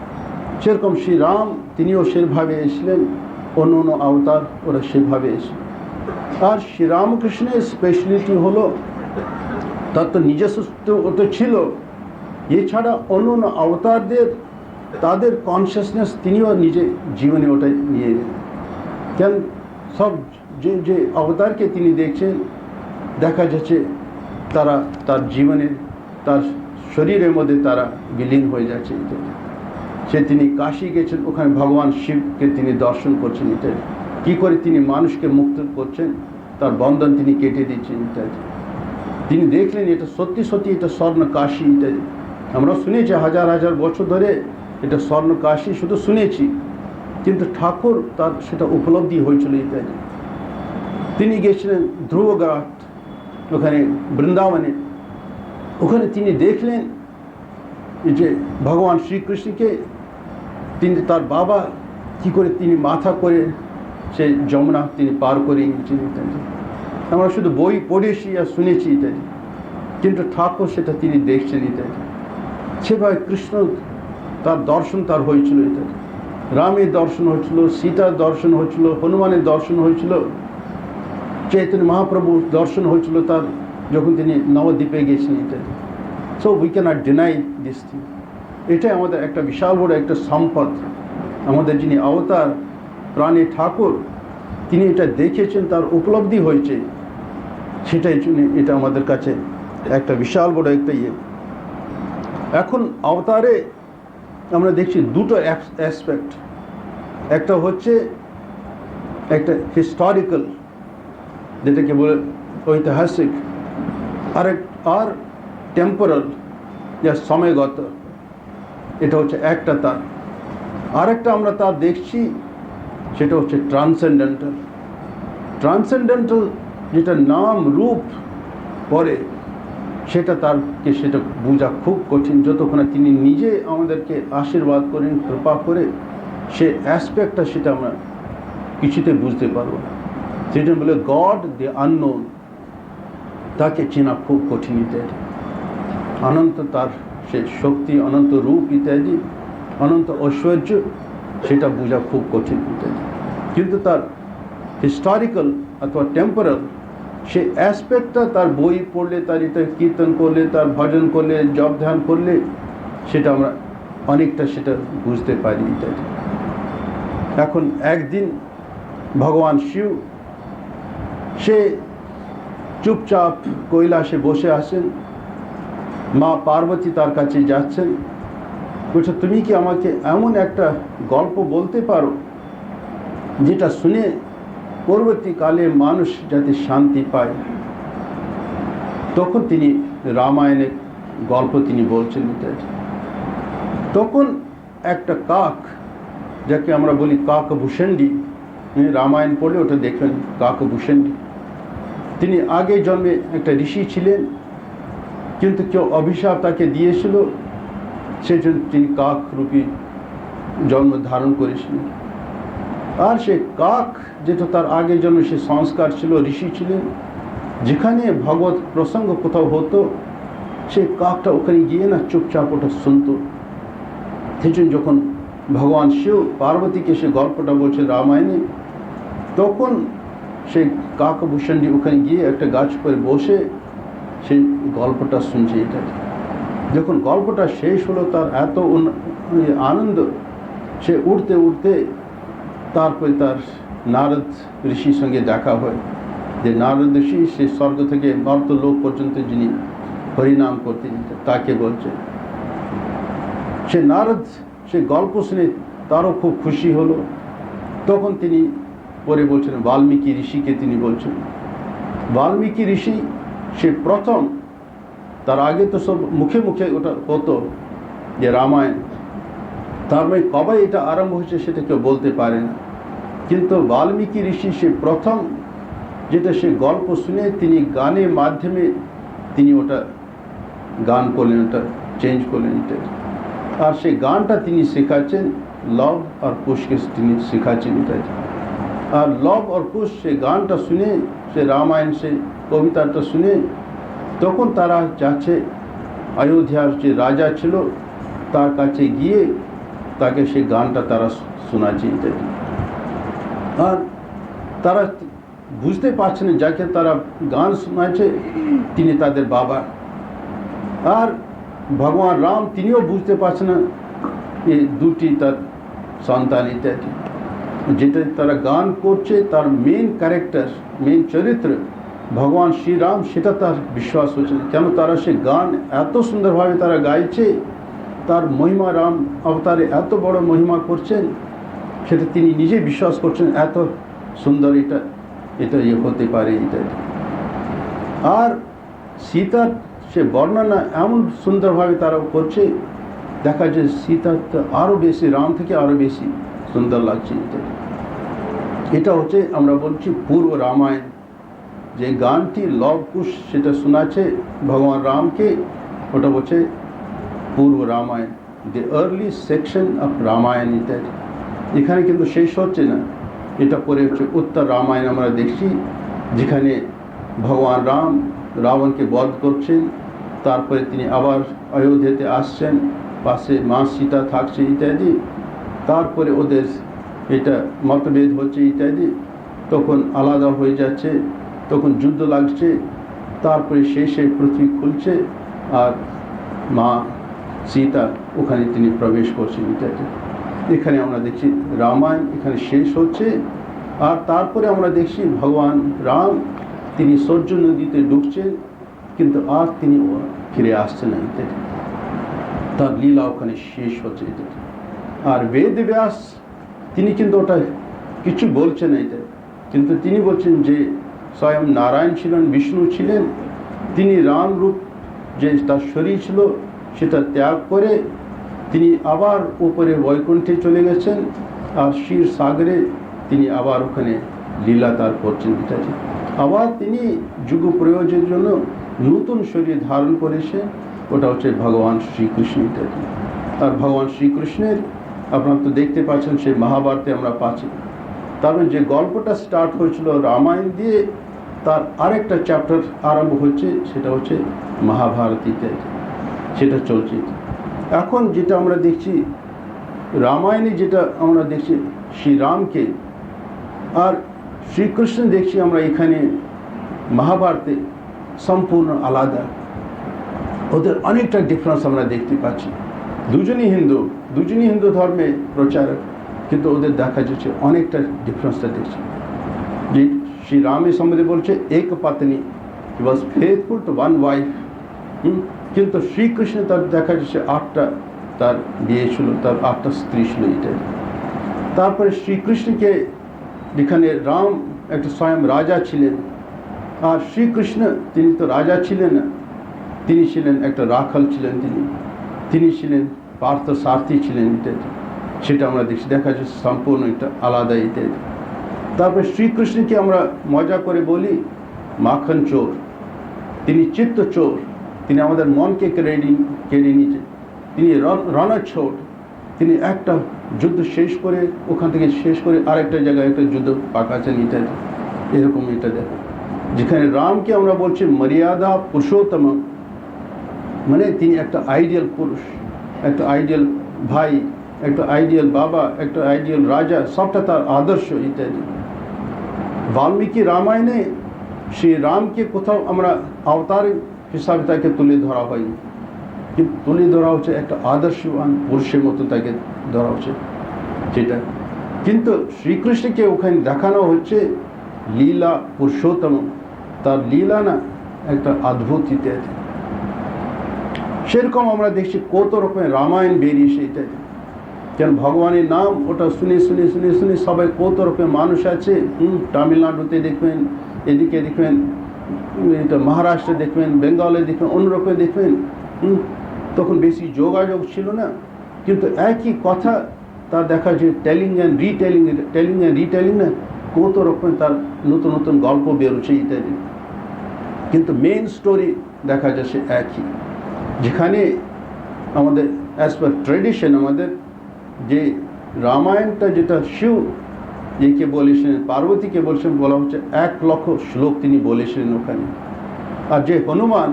সেরকম শ্রীরাম তিনিও সেভাবে এসেছিলেন, অন্য অন্য অবতার ওরা সেভাবে এসেছিলেন। আর শ্রীরামকৃষ্ণের স্পেশালিটি হলো তার তো নিজস্ব তো ছিল, এছাড়া অন্য অন্য অবতারদের তাদের কনসিয়াসনেস তিনিও নিজের জীবনে ওটাই নিয়ে এলেন। কেন সব যে যে অবতারকে তিনি দেখছেন, দেখা যাচ্ছে তারা তার জীবনে তার শরীরের মধ্যে তারা বিলীন হয়ে যাচ্ছে। সে তিনি কাশী গেছেন, ওখানে ভগবান শিবকে তিনি দর্শন করছেন। এটা কী করে তিনি মানুষকে মুক্ত করছেন, তার বন্ধন তিনি কেটে দিচ্ছেন। ইত্যাদি তিনি দেখলেন এটা সত্যি সত্যি এটা স্বর্ণ কাশী। ইত্যাদি আমরা শুনেছি হাজার হাজার বছর ধরে এটা স্বর্ণ কাশী, শুধু শুনেছি, কিন্তু ঠাকুর তার সেটা উপলব্ধি হয়েছিল। ইত্যাদি তিনি গেছিলেন ধ্রুবঘাট, ওখানে বৃন্দাবনে, ওখানে তিনি দেখলেন যে ভগবান শ্রীকৃষ্ণকে তিনি তার বাবা কী করে তিনি মাথা করে সে যমুনা তিনি পার করে নিয়েছেন। ইত্যাদি আমরা শুধু বই পড়েছি আর শুনেছি ইত্যাদি, কিন্তু ঠাকুর সেটা তিনি দেখছেন। ইত্যাদি সেভাবে কৃষ্ণ তার দর্শন তার হয়েছিল। ইত্যাদি রামের দর্শন হয়েছিল, সীতার দর্শন হয়েছিল, হনুমানের দর্শন হয়েছিল, চৈতন্য মহাপ্রভুর দর্শন হয়েছিল তার যখন তিনি নবদ্বীপে গেছেন। ইত্যাদি so we cannot deny this thing. এটাই আমাদের একটা বিশাল বড় একটা সম্পদ। আমাদের যিনি অবতার প্রাণী ঠাকুর, তিনি এটা দেখেছেন, তার উপলব্ধি হয়েছে, সেটাই জন্য এটা আমাদের কাছে একটা বিশাল বড় একটা ইয়ে। এখন অবতারে আমরা দেখছি দুটো অ্যাসপেক্ট, একটা হচ্ছে একটা হিস্টোরিক্যাল, যেটাকে বলে ঐতিহাসিক, আর টেম্পোরাল, যা সময়গত। এটা হচ্ছে একটা তার। আরেকটা আমরা তার দেখছি, সেটা হচ্ছে ট্রান্সেন্ডেন্টাল। ট্রান্সেন্ডেন্টাল যেটা নাম রূপ পরে, সেটা তারকে সেটা বোঝা খুব কঠিন, যতক্ষণ তিনি নিজে আমাদেরকে আশীর্বাদ করেন, কৃপা করে সে অ্যাসপেক্টটা সেটা আমরা কিছুতে বুঝতে পারবো না। সেটা বলে গড দি আননোন, তাকে চেনা খুব কঠিন। ইত্যাদি অনন্ত তার সে শক্তি, অনন্ত রূপ ইত্যাদি, অনন্ত ঐশ্বর্য, সেটা বোঝা খুব কঠিন। ইত্যাদি কিন্তু তার হিস্টোরিক্যাল অথবা টেম্পোরাল সে অ্যাসপেক্টটা তার বই পড়লে, তার এটা কীর্তন করলে, তার ভজন করলে, জপ ধ্যান করলে সেটা আমরা অনেকটা সেটা বুঝতে পারি। ইত্যাদি এখন একদিন ভগবান শিব সে চুপচাপ কৈলাসে বসে আসেন, মা পার্বতী তার কাছে যাচ্ছেন, বলছে তুমি কি আমাকে এমন একটা গল্প বলতে পারো যেটা শুনে পরবর্তীকালে মানুষ যাতে শান্তি পায়। তখন তিনি রামায়ণের গল্প তিনি বলছেন। তখন একটা কাক, যাকে আমরা বলি কাকভূষণ্ডী, রামায়ণ পড়লে ওটা দেখবেন কাকভূষণ্ডী, তিনি আগে জন্মে একটা ঋষি ছিলেন, কিন্তু কেউ অভিশাপ তাকে দিয়েছিল, সেই জন্য তিনি কাক রূপী জন্ম ধারণ করেছিলেন। আর সে কাক যেটা তার আগের জন্মে সে সংস্কার ছিল, ঋষি ছিলেন, যেখানে ভগবত প্রসঙ্গ কোথাও হতো সেই কাকটা ওখানে গিয়ে না চুপচাপ ওটা শুনত। সেই জন্য যখন ভগবান শিব পার্বতীকে সে গল্পটা বলছে রামায়ণে, তখন সেই কাকভূষণ্ডী ওখানে গিয়ে একটা গাছ করে বসে সেই গল্পটা শুনছে। এটা যখন গল্পটা শেষ হলো, তার এত আনন্দ, সে উঠতে উঠতে তারপরে তার নারদ ঋষির সঙ্গে দেখা হয়, যে নারদ ঋষি সে স্বর্গ থেকে মর্ত লোক পর্যন্ত যিনি হরিনাম করতেন তাকে বলছে। সে নারদ সে গল্প শুনে তারও খুব খুশি হলো। তখন তিনি পরে বলছেন বাল্মীকি ঋষিকে তিনি বলছেন, বাল্মীকি ঋষি সে প্রথম, তার আগে তো সব মুখে মুখে ওটা হতো যে রামায়ণ, তার মানে কবে এটা আরম্ভ হয়েছে সেটা কেউ বলতে পারে না। কিন্তু বাল্মীকি ঋষি সে প্রথম যেটা সে গল্প শুনে তিনি গানের মাধ্যমে তিনি ওটা গান করলেন, ওটা চেঞ্জ করলেন এটা। আর সেই গানটা তিনি শেখাচ্ছেন লব আর কুশকে তিনি শেখাচ্ছেন এটা। আর লব আর কুশ সে গানটা শুনে, সে রামায়ণ সে কবিতাটা শুনে তখন তারা যাচ্ছে অযোধ্যার যে রাজা ছিল তার কাছে গিয়ে তাকে সেই গানটা তারা শোনাচ্ছে ইত্যাদি। আর তারা বুঝতে পারছে না যাকে তারা গান শোনাচ্ছে তিনি তাদের বাবা। আর ভগবান রাম তিনিও বুঝতে পারছেন না এই দুটি তার সন্তান ইত্যাদি। যেটা তারা গান করছে তার মেন ক্যারেক্টার, মেন চরিত্র ভগবান শ্রীরাম, সেটা তার বিশ্বাস হচ্ছে না। কেন তারা সে গান এত সুন্দরভাবে তারা গাইছে, তার মহিমা রাম অবতারে এত বড় মহিমা করছেন, সেটা তিনি নিজে বিশ্বাস করছেন এত সুন্দর এটা হতে পারে ইত্যাদি। আর সীতার সে বর্ণনা এমন সুন্দরভাবে তারা করছে, দেখা যায় সীতার তো আরও বেশি, রাম থেকে আরও বেশি সুন্দর লাগছে ইত্যাদি। এটা হচ্ছে আমরা বলছি পূর্ব রামায়ণ। যে গানটি লব কুশ সেটা শোনাচ্ছে ভগবান রামকে, ওটা বলছে পূর্ব রামায়ণ, দি আর্লি সেকশন অফ রামায়ণ ইত্যাদি। এখানে কিন্তু শেষ হচ্ছে না, এটা পরে হচ্ছে উত্তর রামায়ণ আমরা দেখছি, যেখানে ভগবান রাম রাবণকে বধ করছেন, তারপরে তিনি আবার অযোধ্যাতে আসছেন, পাশে মা সীতা থাকছে ইত্যাদি। তারপরে ওদের এটা মতভেদ হচ্ছে ইত্যাদি, তখন আলাদা হয়ে যাচ্ছে, তখন যুদ্ধ লাগছে, তারপরে শেষে পৃথিবী খুলছে আর মা সীতা ওখানে তিনি প্রবেশ করছেন ইত্যাদি। এখানে আমরা দেখছি রামায়ণ এখানে শেষ হচ্ছে। আর তারপরে আমরা দেখছি ভগবান রাম তিনি সূর্য নদীতে ডুবছেন, কিন্তু আর তিনি ফিরে আসছেন না ইত্যাদি। তার লীলা ওখানে শেষ হচ্ছে ইত্যাদি। আর বেদব্যাস তিনি কিন্তু ওটা কিছু বলছেন না ইত্যাদি, কিন্তু তিনি বলছেন যে স্বয়ং নারায়ণ ছিলেন, বিষ্ণু ছিলেন, তিনি রাম রূপ যে তার শরীর ছিল সেটা ত্যাগ করে তিনি আবার উপরে বৈকুণ্ঠে চলে গেছেন, আর ক্ষীর সাগরে তিনি আবার ওখানে লীলা তার করছেন ইত্যাদি। আবার তিনি যুগ প্রয়োগের জন্য নতুন শরীর ধারণ করেছে, ওটা হচ্ছে ভগবান শ্রীকৃষ্ণ ইত্যাদি। আর ভগবান শ্রীকৃষ্ণের আপনারা তো দেখতে পাচ্ছেন সেই মহাভারতে আমরা পাচ্ছি। তারপরে যে গল্পটা স্টার্ট হয়েছিল রামায়ণ দিয়ে, তার আরেকটা চ্যাপ্টার আরম্ভ হচ্ছে, সেটা হচ্ছে মহাভারত ইত্যাদি, সেটা চলছে। এখন যেটা আমরা দেখছি রামায়ণে, যেটা আমরা দেখছি শ্রীরামকে, আর শ্রীকৃষ্ণ দেখছি আমরা এখানে মহাভারতে সম্পূর্ণ আলাদা। ওদের অনেকটা ডিফারেন্স আমরা দেখতে পাচ্ছি। দুজনই হিন্দু ধর্মে প্রচারক, কিন্তু ওদের দেখা যাচ্ছে অনেকটা ডিফারেন্সটা দেখছি। যে শ্রীরামের সম্বন্ধে বলছে এক পত্নী, হি ওয়াজ ফেথফুল টু ওয়ান ওয়াইফ, কিন্তু শ্রীকৃষ্ণ তার দেখা যাচ্ছে 8টা তার বিয়ে ছিল, তার 8টা স্ত্রী ছিল এটাই। তারপরে শ্রীকৃষ্ণকে যেখানে রাম একটা স্বয়ং রাজা ছিলেন, আর শ্রীকৃষ্ণ তিনি তো রাজা ছিলেন না, তিনি ছিলেন একটা রাখাল ছিলেন, তিনি ছিলেন পার্থ সারথি ছিলেন ইত্যাদি। সেটা আমরা দেখছি, দেখা যাচ্ছে সম্পূর্ণ একটা আলাদা ইত্যাদি। তারপরে শ্রীকৃষ্ণকে আমরা মজা করে বলি মাখন চোর, তিনি চিত্ত চোর, তিনি আমাদের মনকে কেড়ে নিয়েছেন। তিনি রণচ্ছোট, তিনি একটা যুদ্ধ শেষ করে ওখান থেকে শেষ করে আরেকটা জায়গায় একটা যুদ্ধ পাকাচ্ছেন ইত্যাদি। এরকম এটা দেখো, যেখানে রামকে আমরা বলছি মর্যাদা পুরুষোত্তম, মানে তিনি একটা আইডিয়াল পুরুষ, একটা আইডিয়াল ভাই, একটা আইডিয়াল বাবা, একটা আইডিয়াল রাজা, সবটা তার আদর্শ ইত্যাদি। বাল্মীকি রামায়ণে শ্রী রামকে কোথাও আমরা অবতার হিসাবে তাকে তুলে ধরা হয়নি, কিন্তু তুলে ধরা হচ্ছে একটা আদর্শবান পুরুষের মতো তাকে ধরা হচ্ছে যেটা। কিন্তু শ্রীকৃষ্ণকে ওখানে দেখানো হচ্ছে লীলা পুরুষোত্তম, তার লীলা না একটা অদ্ভুত ইত্যাদি। সেরকম আমরা দেখছি কত রকমের রামায়ণ বেরিয়েছে ইত্যাদি। কেন ভগবানের নাম ওটা শুনে শুনে শুনে শুনে সবাই কত রকমের মানুষ আছে। তামিলনাড়ুতে দেখবেন, এদিকে দেখবেন, এটা মহারাষ্ট্রে দেখবেন, বেঙ্গলে দেখবেন, অন্য রকমের দেখবেন। তখন বেশি যোগাযোগ ছিল না, কিন্তু একই কথা তা দেখা যায় টেলিং অ্যান্ড রিটেলিং না কত রকমের তার নতুন নতুন গল্প বেরোচ্ছে ইত্যাদি। কিন্তু মেন স্টোরি দেখা যাচ্ছে একই, যেখানে আমাদের অ্যাজ পার ট্রেডিশন আমাদের যে রামায়ণটা যেটা শিব একে বলেছিলেন, পার্বতীকে বলছেন, বলা হচ্ছে 1,00,000 শ্লোক তিনি বলেছিলেন ওখানে। আর যে হনুমান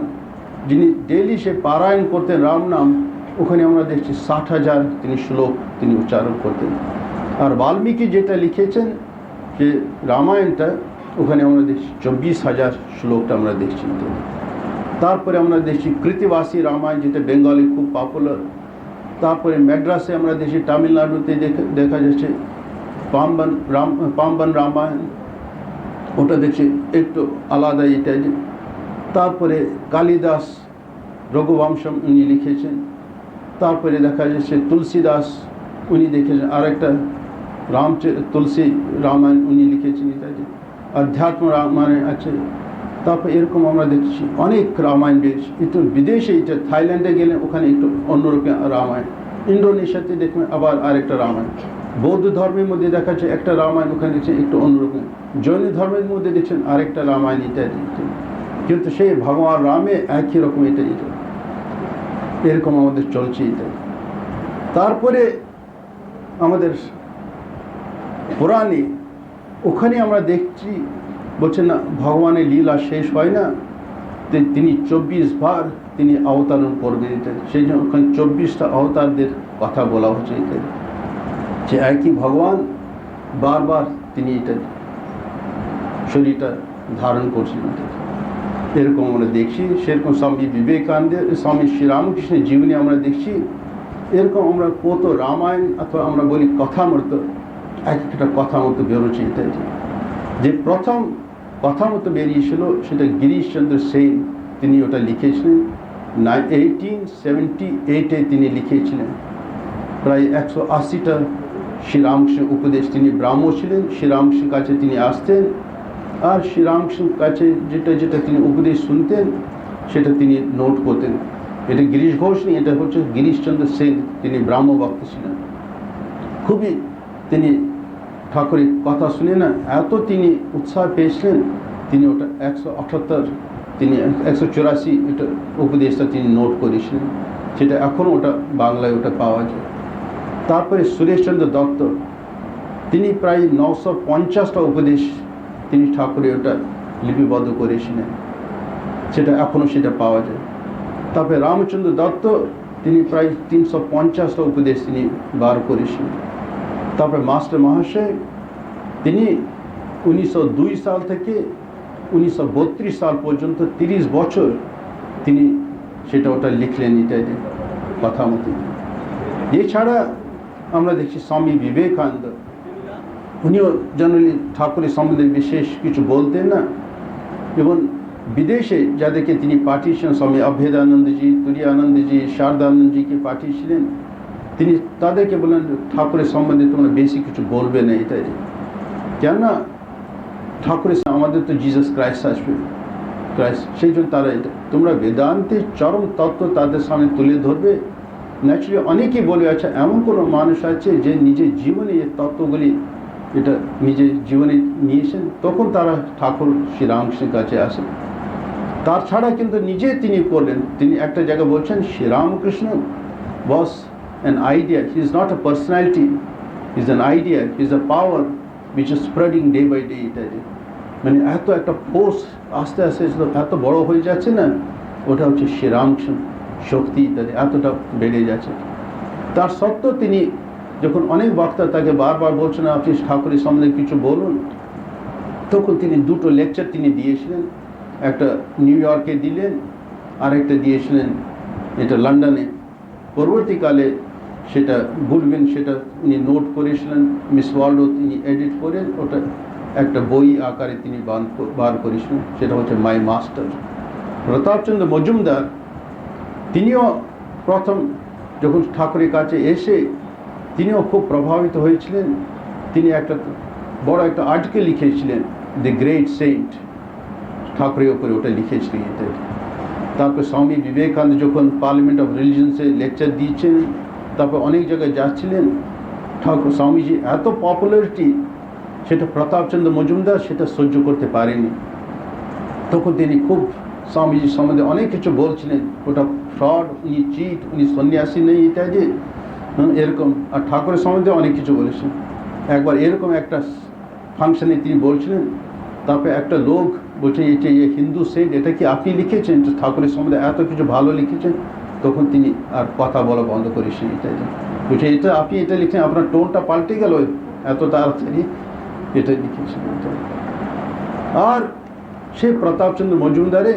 যিনি ডেইলি সে পারায়ণ করতেন রাম নাম, ওখানে আমরা দেখছি 60,000 তিনি শ্লোক তিনি উচ্চারণ করতেন। আর বাল্মীকি যেটা লিখেছেন যে রামায়ণটা, ওখানে আমরা দেখছি 24,000 শ্লোকটা আমরা দেখছি। তারপরে আমরা দেখছি কৃতিবাসী রামায়ণ, যেটা বেঙ্গলে খুব পপুলার। তারপরে ম্যাড্রাসে আমরা দেখছি, তামিলনাড়ুতে দেখা যাচ্ছে পাম্বান রামায়ণ, ওটা দেখছি একটু আলাদা ইত্যাদি। তারপরে কালিদাস রঘুবংশম উনি লিখেছেন। তারপরে দেখা যাচ্ছে তুলসীদাস উনি দেখেছেন আরেকটা তুলসী রামায়ণ উনি লিখেছেন ইত্যাদি। আধ্যাত্ম রামায়ণ আছে। তারপর এরকম আমরা দেখছি অনেক রামায়ণ বেশ। একটু বিদেশে, এটা থাইল্যান্ডে গেলে ওখানে একটু অন্যরকম রামায়ণ, ইন্ডোনেশিয়াতে দেখবেন আবার আরেকটা রামায়ণ, বৌদ্ধ ধর্মের মধ্যে দেখা যাচ্ছে একটা রামায়ণ, ওখানে দেখছেন একটু অন্যরকম, জৈন ধর্মের মধ্যে দেখছেন আরেকটা রামায়ণ ইত্যাদি। কিন্তু সেই ভগবান রামে একই রকম এটা এরকম আমাদের চলছে ইত্যাদি। তারপরে আমাদের পুরাণে ওখানে আমরা দেখছি বলছেন না ভগবানের লীলা শেষ হয় না, তিনি 24 বার তিনি অবতারণ করবেন ইত্যাদি। সেই জন্য ওখানে 24টা অবতারদের কথা বলা হচ্ছে ইত্যাদি, যে একই ভগবান বারবার তিনি এটা শরীরটা ধারণ করছেন ইত্যাদি। এরকম আমরা দেখছি। সেরকম স্বামী বিবেকানন্দের, স্বামী শ্রীরামকৃষ্ণের জীবনী আমরা দেখছি। এরকম আমরা কত রামায়ণ অথবা আমরা বলি কথা মতো, এক একটা কথা মতো বেরোচ্ছে ইত্যাদি। যে প্রথম কথা মতো বেরিয়েছিল সেটা গিরিশচন্দ্র সেন, তিনি ওটা লিখেছিলেন 1878-এ তিনি লিখেছিলেন। প্রায় 180টা শ্রীরামকৃষ্ণ উপদেশ, তিনি ব্রাহ্ম ছিলেন, শ্রীরামকৃষ্ণের কাছে তিনি আসতেন, আর শ্রীরামকৃষ্ণের কাছে যেটা যেটা তিনি উপদেশ শুনতেন সেটা তিনি নোট করতেন। এটা গিরিশ ঘোষ নেই, এটা হচ্ছে গিরিশচন্দ্র সেন, তিনি ব্রাহ্ম ভক্ত ছিলেন। খুবই তিনি ঠাকুরের কথা শুনে না এত তিনি উৎসাহ পেয়েছিলেন, তিনি ওটা 178, তিনি 184 এটা উপদেশটা তিনি নোট করেছিলেন। সেটা এখনও ওটা বাংলায় ওটা পাওয়া যায়। তারপরে সুরেশচন্দ্র দত্ত, তিনি প্রায় 950টা উপদেশ তিনি ঠাকুরের ওটা লিপিবদ্ধ করেছিলেন, সেটা এখনও সেটা পাওয়া যায়। তারপরে রামচন্দ্র দত্ত, তিনি প্রায় 350টা উপদেশ তিনি বার করেছিলেন। তারপরে মাস্টার মহাশয়, তিনি 1902 সাল থেকে 1932 সাল পর্যন্ত 30 বছর তিনি সেটা ওটা লিখলেন ইত্যাদি কথা মতো। এছাড়া আমরা দেখছি স্বামী বিবেকানন্দ, উনিও জেনারেলি ঠাকুরের সম্বন্ধে বিশেষ কিছু বলতেন না, এবং বিদেশে যাদেরকে তিনি পাঠিয়েছিলেন, স্বামী অভেদানন্দজি, তুরীয়ানন্দজি, শারদানন্দজিকে পাঠিয়েছিলেন, তিনি তাদেরকে বললেন ঠাকুরের সম্বন্ধে তোমরা বেশি কিছু বলবে না ইত্যাদি। কেননা ঠাকুরের আমাদের তো জিসাস ক্রাইস্ট আসবে, সেই জন্য তারা এটা তোমরা বেদান্তের চরম তত্ত্ব তাদের সামনে তুলে ধরবে। ন্যাচুরালি অনেকেই বলে, আচ্ছা এমন কোনো মানুষ আছে যে নিজের জীবনে এই তত্ত্বগুলি এটা নিজের জীবনে নিয়েছেন, তখন তারা ঠাকুর শ্রীরামকৃষ্ণের কাছে আসেন। তাছাড়া কিন্তু নিজে তিনি করলেন। তিনি একটা জায়গায় বলছেন Sri Ramakrishna was an idea, he is not a personality, he is an idea, he is a power which is spreading day by day ইত্যাদি। মানে এত একটা ফোর্স আস্তে আস্তে এত বড় হয়ে যাচ্ছে না, ওটা হচ্ছে শ্রীরামকৃষ্ণ শক্তি ইত্যাদি, এতটা বেড়ে যাচ্ছে। তার সত্ত্বেও তিনি যখন অনেক বক্তা তাকে বারবার বলছেন আপনি ঠাকুরের সম্বন্ধে কিছু বলুন, তখন তিনি দুটো লেকচার তিনি দিয়েছিলেন, একটা নিউ ইয়র্কে দিলেন, আরেকটা দিয়েছিলেন এটা লন্ডনে। পরবর্তীকালে সেটা গুডউইন সেটা উনি নোট করেছিলেন, মিস ওয়ার্ল্ডও তিনি এডিট করে ওটা একটা বই আকারে তিনি বার করেছিলেন, সেটা হচ্ছে মাই মাস্টার। প্রতাপচন্দ্র মজুমদার তিনিও প্রথম যখন ঠাকুরের কাছে এসে তিনিও খুব প্রভাবিত হয়েছিলেন। তিনি একটা বড় একটা আর্টিকেল লিখেছিলেন, দ্য গ্রেট সেন্ট, ঠাকুরের ওপরে ওটা লিখেছিলেন এতে। তারপর স্বামী বিবেকানন্দ যখন পার্লামেন্ট অফ রিলিজনসে লেকচার দিয়েছেন, তারপর অনেক জায়গায় যাচ্ছিলেন, ঠাকুর স্বামীজি এত পপুলারিটি সেটা প্রতাপচন্দ্র মজুমদার সেটা সহ্য করতে পারেনি। তখন তিনি খুব স্বামীজির সম্বন্ধে অনেক কিছু বলছিলেন, ওটা ফ্রড, উনি চিট, উনি সন্ন্যাসী নেই ইত্যাদি এরকম। আর ঠাকুরের সম্বন্ধে অনেক কিছু বলেছেন। একবার এরকম একটা ফাংশনে তিনি বলছিলেন, তারপরে একটা লোক বলছে এটা হিন্দু সেন্ট, এটা কি আপনি লিখেছেন? ঠাকুরের সম্বন্ধে এত কিছু ভালো লিখেছেন। তখন তিনি আর কথা বলা বন্ধ করেছেন। এটাই বলছে এটা আপনি এটা লিখছেন, আপনার টোনটা পাল্টে গেল এত তাড়াতাড়ি, এটা লিখেছেন। আর সে প্রতাপচন্দ্র মজুমদারে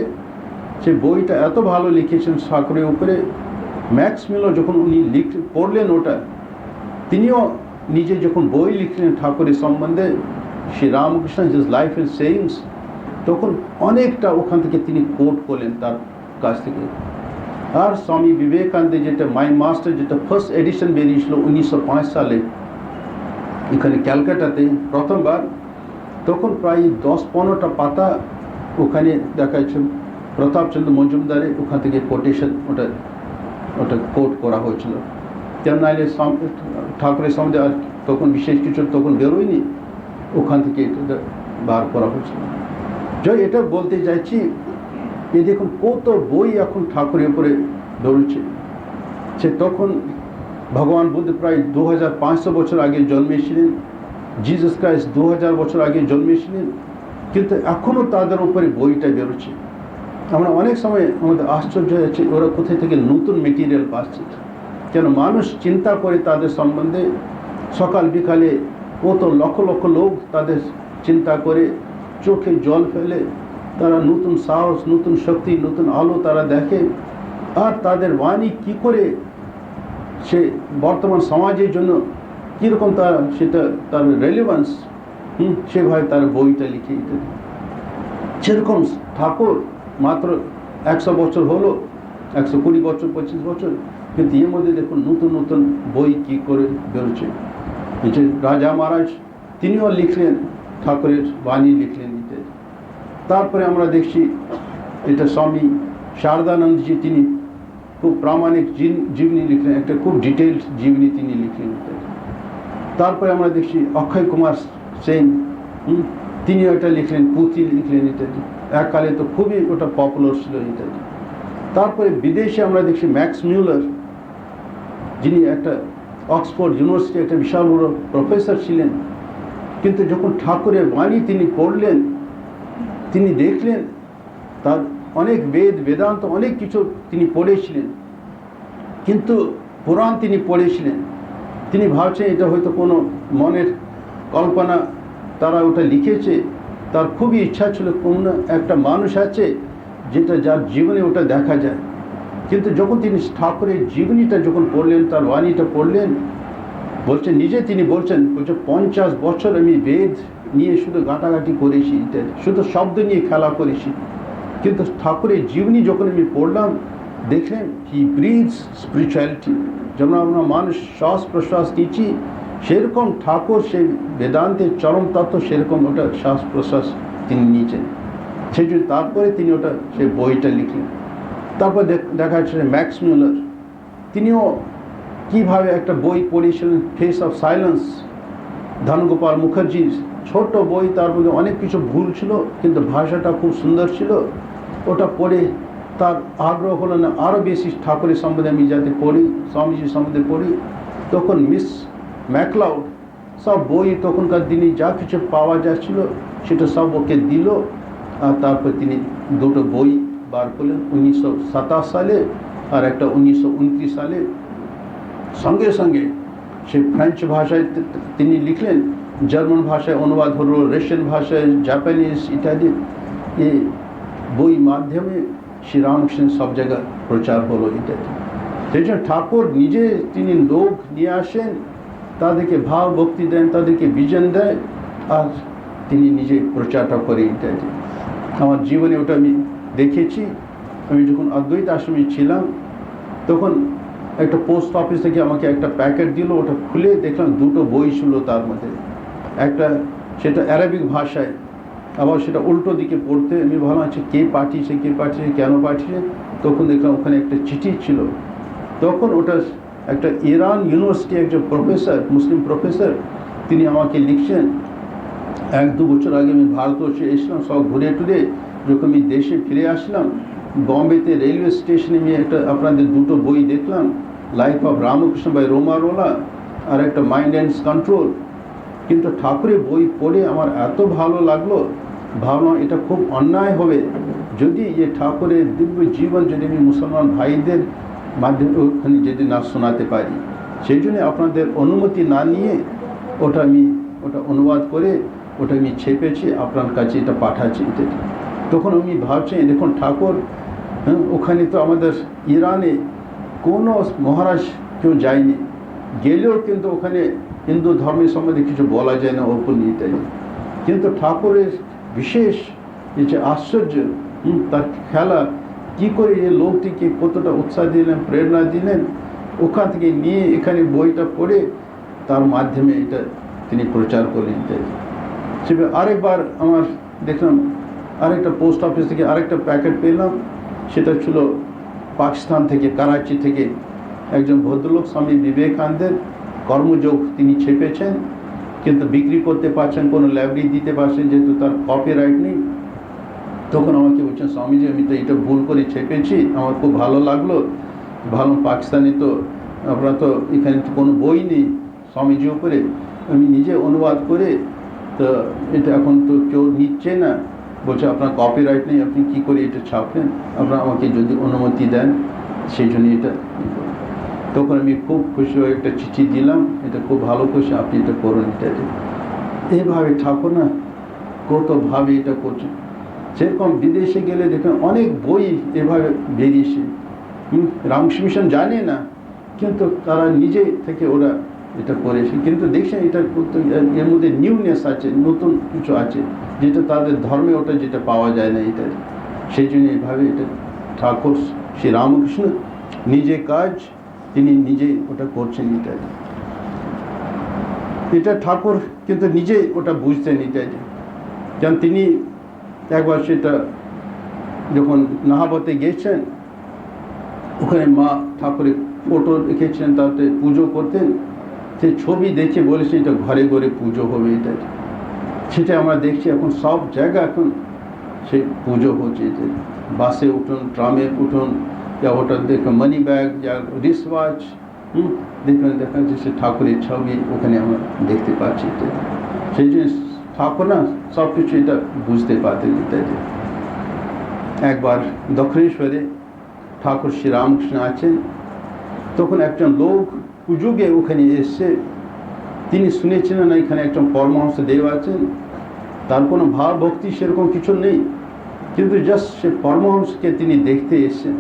সে বইটা এত ভালো লিখেছেন ঠাকুরের উপরে। ম্যাক্স মিলার যখন উনি পড়লেন ওটা, তিনিও নিজে যখন বই লিখলেন ঠাকুরের সম্বন্ধে, Shri Ramakrishna his life and sayings, তখন অনেকটা ওখান থেকে তিনি কোট করলেন তার কাছ থেকে। আর স্বামী বিবেকানন্দের যেটা মাই মাস্টার, যেটা ফার্স্ট এডিশন বেরিয়েছিল 1905 সালে এখানে ক্যালকাটাতে প্রথমবার, তখন প্রায় 10-15টা পাতা ওখানে দেখা যাচ্ছে প্রতাপচন্দ্র মজুমদারের ওখান থেকে কোটেশন ওটা কোট করা হয়েছিল। কেন নাইলে ঠাকুরের সম্বন্ধে আর তখন বিশেষ কিছু তখন বেরোয়নি, ওখান থেকে এটা বার করা হয়েছিল। যাই এটা বলতে চাইছি, এই দেখুন কত বই এখন ঠাকুরের উপরে দৌড়ছে। সে তখন ভগবান বুদ্ধ প্রায় 2500 বছর আগে জন্মেছিলেন, জিসাস ক্রাইস্ট 2000 বছর আগে জন্মেছিলেন, কিন্তু এখনও তাদের উপরে বইটা বেরোচ্ছে। আমরা অনেক সময় আমাদের আশ্চর্য হয়েছে ওরা কোথায় থেকে নতুন মেটেরিয়াল পাচ্ছে। কেন মানুষ চিন্তা করে তাদের সম্বন্ধে, সকাল বিকালে কত লক্ষ লক্ষ লোক তাদের চিন্তা করে, চোখে জল ফেলে, তারা নতুন সাহস, নতুন শক্তি, নতুন আলো তারা দেখে। আর তাদের বাণী কি করে সে বর্তমান সমাজের জন্য কীরকম সেটা তার রেলেভেন্স, সেভাবে তার বইটা লিখে দিতে। সেরকম ঠাকুর মাত্র 100 বছর হলো, 120 বছর, 25 বছর, কিন্তু এর মধ্যে দেখুন নতুন নতুন বই কী করে বেরোচ্ছে। যে রাজা মহারাজ তিনিও লিখলেন, ঠাকুরের বাণী লিখলেন ইত্যাদি। তারপরে আমরা দেখছি এটা স্বামী শারদানন্দজি, তিনি খুব প্রামাণিক জীবনী লিখলেন, একটা খুব ডিটেলড জীবনী তিনি লিখলেন ইত্যাদি। তারপরে আমরা দেখছি অক্ষয় কুমার সেন, তিনিও এটা লিখলেন, পুঁথি লিখলেন ইত্যাদি। এককালে তো খুবই ওটা পপুলার ছিল ইত্যাদি। তারপরে বিদেশে আমরা দেখছি ম্যাক্স মিউলার, যিনি একটা অক্সফোর্ড ইউনিভার্সিটি একটা বিশাল বড় প্রফেসর ছিলেন, কিন্তু যখন ঠাকুরের বাণী তিনি পড়লেন, তিনি দেখলেন তার অনেক বেদান্ত অনেক কিছু তিনি পড়েছিলেন, কিন্তু পুরাণ তিনি পড়েছিলেন, তিনি ভাবছেন এটা হয়তো কোনো মনের কল্পনা, তারা ওটা লিখেছে। তার খুবই ইচ্ছা ছিল কোনো একটা মানুষ আছে যেটা যার জীবনে ওটা দেখা যায়। কিন্তু যখন তিনি ঠাকুরের জীবনীটা যখন পড়লেন, তার বাণীটা পড়লেন, বলছেন নিজে তিনি বলছে 50 বছর আমি বেদ নিয়ে শুধু ঘাটাঘাটি করেছি ইত্যাদি, শুধু শব্দ নিয়ে খেলা করেছি, কিন্তু ঠাকুরের জীবনী যখন আমি পড়লাম, দেখলেন হি ব্রিথস স্পিরিচুয়ালিটি। যেমন আমরা মানুষ শ্বাস প্রশ্বাস নিচ্ছি, সেরকম ঠাকুর সেই বেদান্তের চরম তত্ত্ব সেরকম ওটা শ্বাস প্রশ্বাস তিনি নিয়েছেন। সেই জন্য তারপরে তিনি ওটা সেই বইটা লিখলেন। তারপর দেখা যাচ্ছে ম্যাক্স মিউলার, তিনিও কীভাবে একটা বই পড়েছিলেন, ফেস অফ সাইলেন্স, ধনগোপাল মুখার্জির ছোট বই, তার মধ্যে অনেক কিছু ভুল ছিল কিন্তু ভাষাটা খুব সুন্দর ছিল। ওটা পড়ে তার আগ্রহ হলো না আরও বেশি ঠাকুরের সম্বন্ধে আমি যাতে পড়ি, স্বামীজির সম্বন্ধে পড়ি। তখন মিস ম্যাকলাউড সব বই তখনকার দিনে যা কিছু পাওয়া যাচ্ছিল সেটা সব ওকে দিল। আর তারপর তিনি দুটো বই বার করলেন 1927 সালে আর একটা 1929 সালে। সঙ্গে সঙ্গে সে ফ্রেঞ্চ ভাষায় তিনি লিখলেন, জার্মান ভাষায় অনুবাদ হলো, রাশিয়ান ভাষায়, জাপানিজ ইত্যাদি। এই বই মাধ্যমে শ্রীরামকৃষ্ণ সব জায়গায় প্রচার হলো ইত্যাদি। সেই জন্য ঠাকুর নিজে তিনি লোক নিয়ে আসেন, তাদেরকে ভাব ভক্তি দেন, তাদেরকে বিজন দেয়, আর তিনি নিজে প্রচারটা করে ইত্যাদি। আমার জীবনে ওটা আমি দেখেছি। আমি যখন অদ্বৈত আশ্রমে ছিলাম তখন একটা পোস্ট অফিস থেকে আমাকে একটা প্যাকেট দিল, ওটা খুলে দেখলাম দুটো বই ছিল তার মধ্যে। একটা সেটা অ্যারাবিক ভাষায়, আবার সেটা উল্টো দিকে পড়তে। আমি ভাবলাম আচ্ছা কে পাঠিয়েছে, কেন পাঠিয়েছে। তখন দেখলাম ওখানে একটা চিঠি ছিল। তখন ওটা একটা ইরান ইউনিভার্সিটি একজন প্রফেসর, মুসলিম প্রফেসর, তিনি আমাকে লিখছেন 1-2 বছর আগে আমি ভারতবর্ষে এসলাম, সব ঘুরে টুরে যখন আমি দেশে ফিরে আসলাম, বম্বেতে রেলওয়ে স্টেশনে আমি একটা আপনাদের দুটো বই দেখলাম, life of Ramakrishna by Romain Rolland আর একটা মাইন্ড অ্যান্ড কন্ট্রোল। কিন্তু ঠাকুরের বই পড়ে আমার এত ভালো লাগলো, ভাবলাম এটা খুব অন্যায় হবে যদি ঠাকুরের দিব্য জীবন যদি আমি মুসলমান ভাইদের মাধ্যমে ওখানে যদি না শোনাতে পারি। সেই জন্য আপনাদের অনুমতি না নিয়ে ওটা অনুবাদ করে ওটা আমি ছেপেছি, আপনার কাছে এটা পাঠাচ্ছি। তখন আমি ভাবছি দেখুন ঠাকুর, ওখানে তো আমাদের ইরানে কোনো মহারাজ কেউ যায়নি, গেলেও কিন্তু ওখানে হিন্দু ধর্মের সম্বন্ধে কিছু বলা যায় না ওপেনলি। কিন্তু ঠাকুরের বিশেষ এই যে আশ্চর্য তার খেলা, কী করে এই লোকটিকে কতটা উৎসাহ দিলেন, প্রেরণা দিলেন, ওখান থেকে নিয়ে এখানে বইটা পড়ে তার মাধ্যমে এটা তিনি প্রচার করলেন। সেটা আরেকবার আমার দেখলাম আরেকটা পোস্ট অফিস থেকে আরেকটা প্যাকেট পেলাম, সেটা ছিল পাকিস্তান থেকে, করাচি থেকে একজন ভদ্রলোক স্বামী বিবেকানন্দের কর্মযোগ তিনি ছেপেছেন, কিন্তু বিক্রি করতে পারছেন, কোনো লাইব্রেরি দিতে পারছেন যেহেতু তার কপিরাইট নেই। তখন আমাকে বলছেন স্বামীজি আমি তো এটা ভুল করে ছেপেছি, আমার খুব ভালো লাগলো। ভালো পাকিস্তানি তো আপনার তো এখানে তো কোনো বই নেই স্বামীজি উপরে, আমি নিজে অনুবাদ করে তো এটা এখন তো কেউ নিচ্ছে না, বলছে আপনার কপিরাইট নেই, আপনি কী করে এটা ছাপেন, আপনারা আমাকে যদি অনুমতি দেন সেই জন্য এটা। তখন আমি খুব খুশি হয়ে একটা চিঠি দিলাম, এটা খুব ভালো খুশি, আপনি এটা করুন। এটা এইভাবে ঠাকুর না কতভাবে এটা করছেন। সেরকম বিদেশে গেলে দেখেন অনেক বই এভাবে বেরিয়েছে, রামকৃষ্ণ মিশন জানে না কিন্তু তারা নিজে থেকে ওরা এটা করেছে। কিন্তু দেখছেন এটা এর মধ্যে নিউনেস আছে, নতুন কিছু আছে যেটা তাদের ধর্মে ওটা যেটা পাওয়া যায় না। এটা সেই জন্য এইভাবে এটা ঠাকুর শ্রী রামকৃষ্ণ নিজে কাজ তিনি নিজে ওটা করছেন। এটা ঠাকুর কিন্তু নিজে ওটা বুঝতেন। যেন তিনি একবার সেটা যখন নাহাবতে গেছেন, ওখানে মা ঠাকুরের ফটো রেখেছিলেন, তাতে পুজো করতেন, সেই ছবি দেখে বলেছে এটা ঘরে ঘরে পুজো হবে। সেটা আমরা দেখছি এখন সব জায়গা এখন সেই পুজো হচ্ছে। বাসে উঠুন, ট্রামে উঠুন, या ওটা দেখুন মানি ব্যাগ, या রিস্ট ওয়াচ, দেখবেন দেখা যাচ্ছে ঠাকুরের ছবি ওখানে আমরা দেখতে পাচ্ছি। সেই জন্য ঠাকুর না সব কিছু এটা বুঝতে পারতেন। একবার দক্ষিণেশ্বরে ঠাকুর শ্রীরামকৃষ্ণ আছেন, তখন একজন লোক পুজোগে ওখানে এসছে, তিনি শুনেছিলেন এখানে একজন পরমহংস দেব আছেন, তার কোনো ভাব ভক্তি সেরকম কিছু নেই, কিন্তু জাস্ট সে পরমহংসকে তিনি দেখতে এসছেন।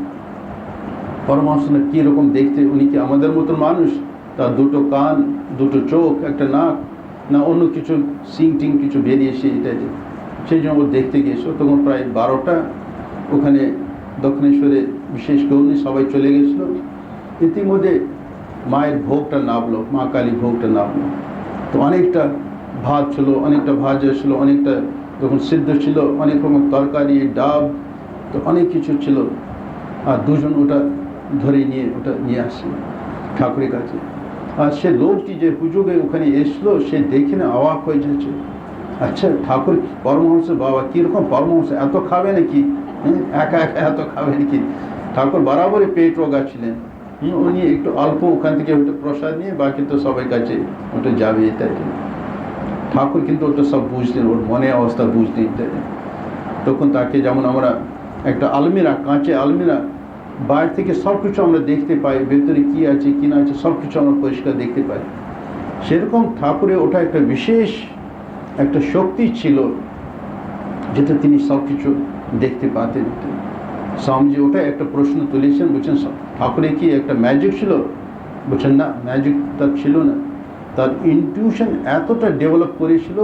পরমহংস না কীরকম দেখতে, উনি কি আমাদের মতন মানুষ, তার দুটো কান, দুটো চোখ, একটা নাক, না অন্য কিছু সিং টিং কিছু বেরিয়েছে এটা। সেই জন্য ও দেখতে গেছো। তখন প্রায় 12টা ওখানে দক্ষিণেশ্বরে বিশেষ গৌরী সবাই চলে গেছিল। ইতিমধ্যে মায়ের ভোগটা নামলো, মা কালী ভোগটা নামলো। তো অনেকটা ভাত ছিল, অনেকটা ভাজা ছিল, অনেকটা তখন সিদ্ধ ছিল, অনেক রকম তরকারি, ডাব, তো অনেক কিছু ছিল। আর দুজন ওটা ধরে নিয়ে ওটা নিয়ে আসলো ঠাকুরের কাছে। আর সে লোকটি যে পুজোকে ওখানে এসলো, সে দেখে না অবাক হয়ে যাচ্ছে, আচ্ছা ঠাকুর পরমহংস বাবা কীরকম পরমহংস, এত খাবে নাকি, একা একা এত খাবে নাকি। ঠাকুর বরাবরই পেট রোগা ছিলেন, উনি একটু অল্প ওখান থেকে ওটা প্রসাদ নিয়ে বাকি তো সবাই কাছে ওটা যাবে। এটাই ঠাকুর কিন্তু ওটা সব বুঝলেন, ওর মনে অবস্থা বুঝলেন। তখন তাকে যেমন আমরা একটা আলমিরা, কাঁচে আলমিরা, বাইরে থেকে সব কিছু আমরা দেখতে পাই, ভেতরে কী আছে কী না আছে সব কিছু আমরা পরিষ্কার দেখতে পাই, সেরকম ঠাকুরের ওটা একটা বিশেষ একটা শক্তি ছিল যেটা তিনি সব কিছু দেখতে পাতেন। স্বামীজি ওটা একটা প্রশ্ন তুলেছেন, বলছেন ঠাকুরের কি একটা ম্যাজিক ছিল? বলছেন না, ম্যাজিক তার ছিল না, তার ইনটিউশন এতটা ডেভেলপ করেছিল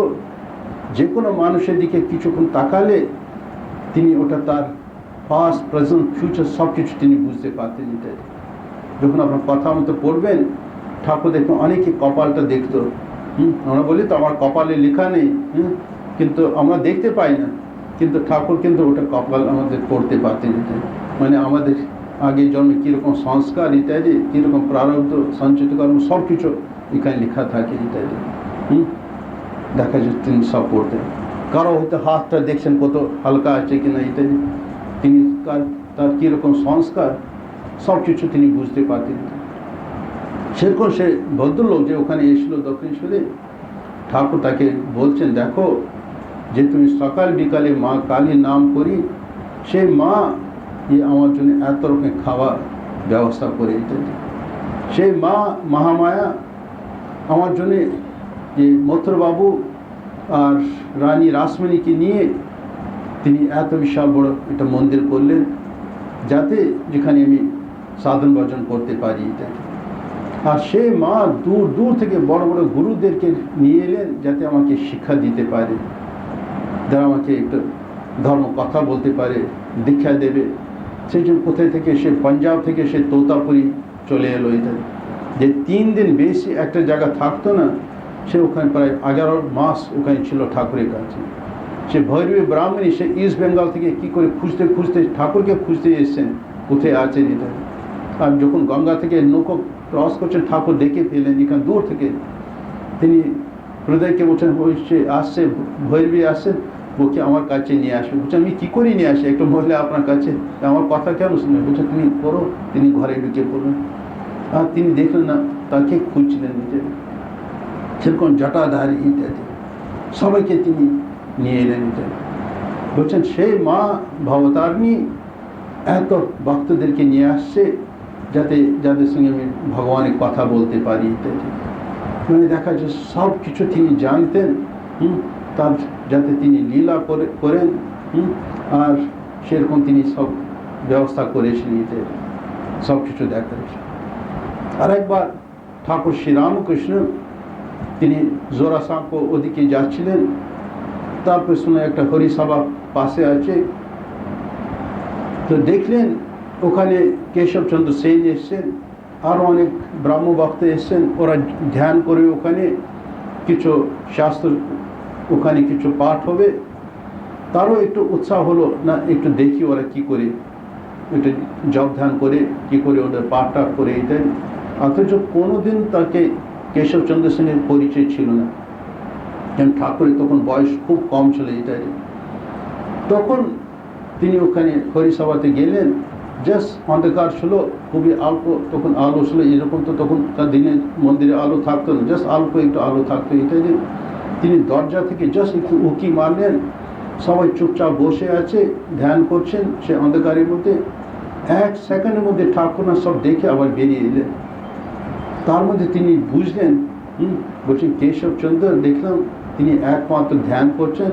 যে কোনো মানুষের দিকে কিছুক্ষণ তাকালে তিনি ওটা তার পাস্ট প্রেজেন্ট ফিউচার সব কিছু তিনি বুঝতে পারতেন। এটাই যখন আপনার কথা মতো পড়বেন, ঠাকুর দেখুন অনেকে কপালটা দেখতো, আমরা বলি তো আমার কপালে লেখা নেই, কিন্তু আমরা দেখতে পাই না, কিন্তু ঠাকুর কিন্তু ওটা কপাল আমাদের পড়তে পারতেন। এটাই মানে আমাদের আগের জন্মে কীরকম সংস্কার ইত্যাদি, কীরকম প্রারব্ধ সঞ্চিত কর্ম সব কিছু এখানে লেখা থাকে ইত্যাদি। দেখা যাচ্ছে তিনি সব পড়তেন। কারো হয়তো হাতটা দেখছেন কত হালকা আছে কিনা ইত্যাদি, তিনি তার কীরকম সংস্কার সব কিছু তিনি বুঝতে পারতেন। সেরকম সে ভদ্রলোক যে ওখানে এসেছিল দক্ষিণেশ্বরে, ঠাকুর তাকে বলছেন, দেখো যে তুমি সকাল বিকালে মা কালীর নাম করি, সেই মা আমার জন্য এত রকমের খাবার ব্যবস্থা করে ইত্যাদি। সেই মা মহামায়া আমার জন্যে যে মথুরবাবু আর রানী রাসমণিকে নিয়ে তিনি এত বিশাল বড় একটা মন্দির করলেন, যাতে যেখানে আমি সাধন ভজন করতে পারি ইত্যাদি। আর সেই মা দূর দূর থেকে বড় বড় গুরুদেরকে নিয়ে এলেন, যাতে আমাকে শিক্ষা দিতে পারে, যারা আমাকে একটু ধর্ম কথা বলতে পারে, দীক্ষা দেবে। সেই জন্য কোথায় থেকে সে পাঞ্জাব থেকে সে তোতাপুরি চলে এলো ইত্যাদি। যে 3 দিন বেশি একটা জায়গা থাকতো না, সে ওখানে প্রায় 11 মাস ওখানে ছিল ঠাকুরের কাছে। সে ভৈরবী ব্রাহ্মণী সে ইস্ট বেঙ্গল থেকে কী করে খুঁজতে খুঁজতে ঠাকুরকে খুঁজতে এসছেন, কোথায় আছেন এটা। আর যখন গঙ্গা থেকে নৌকো ক্রস করছেন, ঠাকুর দেখে পেলেন এখানে দূর থেকে। তিনি হৃদয়কে বলছেন, ওই সে আসছে, ভৈরবী আসছেন, ওকে আমার কাছে নিয়ে আসবে। বলছে আমি কী করে নিয়ে আসি একটা মহিলা আপনার কাছে, আমার কথা কেন শুনে? বলছে তুমি করো। তিনি ঘরে ঢুকে পড়লেন, আর তিনি দেখলেন না তাকে খুঁজছিলেন নিজে। সেরকম জটাধারী ইত্যাদি সবাইকে তিনি নিয়ে এলেন ইত্যাদি। বলছেন সেই মা ভবতারিণী এত ভক্তদেরকে নিয়ে আসছে, যাতে যাদের সঙ্গে আমি ভগবানের কথা বলতে পারি ইত্যাদি। মানে দেখা যাচ্ছে সব কিছু তিনি জানতেন, তার যাতে তিনি লীলা করেন, আর সেরকম তিনি সব ব্যবস্থা করেছিলেন ইত্যাদি, সব কিছু দেখা যাচ্ছে। আরেকবার ঠাকুর শ্রীরামকৃষ্ণ তিনি জোড়াসাঁকো ওদিকে যাচ্ছিলেন, তারপরে শুনে একটা হরিসভা পাশে আছে, তো দেখলেন ওখানে কেশবচন্দ্র সেন এসছেন, আরও অনেক ব্রাহ্ম ভক্ত এসছেন। ওরা ধ্যান করে ওখানে কিছু শাস্ত্র, ওখানে কিছু পাঠ হবে। তারও একটু উৎসাহ হলো, না একটু দেখি ওরা কী করে একটু জপ ধ্যান করে, কী করে ওদের পাঠ টাঠ করে এটাই। অথচ কোনোদিন তাকে কেশবচন্দ্রের সঙ্গে পরিচয় ছিল না, কারণ ঠাকুরের তখন বয়স খুব কম ছিল এটাই। তখন তিনি ওখানে হরিসভাতে গেলেন, জাস্ট অন্ধকার ছিল, খুবই অল্প তখন আলো ছিল, এরকম তো তখন তার দিনে মন্দিরে আলো থাকতো না, জাস্ট অল্প একটু আলো থাকতো এটাই। তিনি দরজা থেকে জাস্ট একটু উঁকি মারলেন, সবাই চুপচাপ বসে আছে, ধ্যান করছেন সে অন্ধকারের মধ্যে। 1 সেকেন্ডের মধ্যে ঠাকুরনা সব দেখে আবার বেরিয়ে এলেন। তার মধ্যে তিনি বুঝলেন, বলছেন কেশবচন্দ্র দেখলাম তিনি একমাত্র ধ্যান করছেন,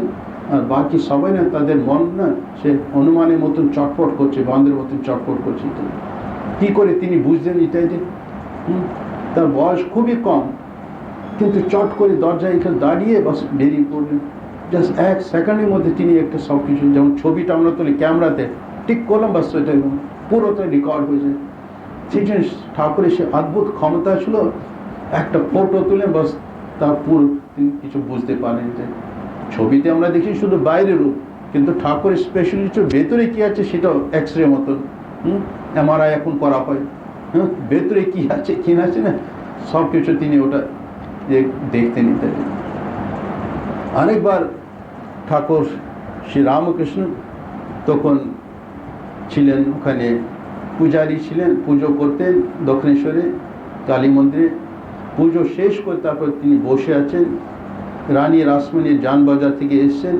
আর বাকি সবাই না তাদের মন না সে হনুমানের মতন চটপট করছে, বাঁদরের মতন চটপট করছে। কী করে তিনি বুঝলেন এটাই যে তার বয়স খুবই কম, কিন্তু চট করে দরজায় এখানে দাঁড়িয়ে বাস বেরিয়ে পড়লেন। জাস্ট 1 সেকেন্ডের মধ্যে তিনি একটা সব কিছু, যেমন ছবিটা আমরা তুলি ক্যামেরাতে ঠিক করলাম, বাস এটা পুরোটাই রেকর্ড হয়েছে। সেই জন্য ঠাকুরের সে অদ্ভুত ক্ষমতা ছিল, একটা ফটো তুলে বাস তার পুরো তিনি কিছু বুঝতে পারেন। যে ছবিতে আমরা দেখি শুধু বাইরের রূপ, কিন্তু ঠাকুরের স্পেশালি কিছু ভেতরে কী আছে সেটাও এক্সরে মতন MRI এখন করা হয়, ভেতরে কী আছে কী না আছে না সব কিছু তিনি ওটা দেখতে নিতেন। আরেকবার ঠাকুর শ্রীরামকৃষ্ণ তখন ছিলেন ওখানে, পূজারী ছিলেন, পুজো করতেন দক্ষিণেশ্বরে কালী মন্দিরে। পুজো শেষ করে তারপর তিনি বসে আছেন। রানী রাসমণি যানবাজার থেকে এসছেন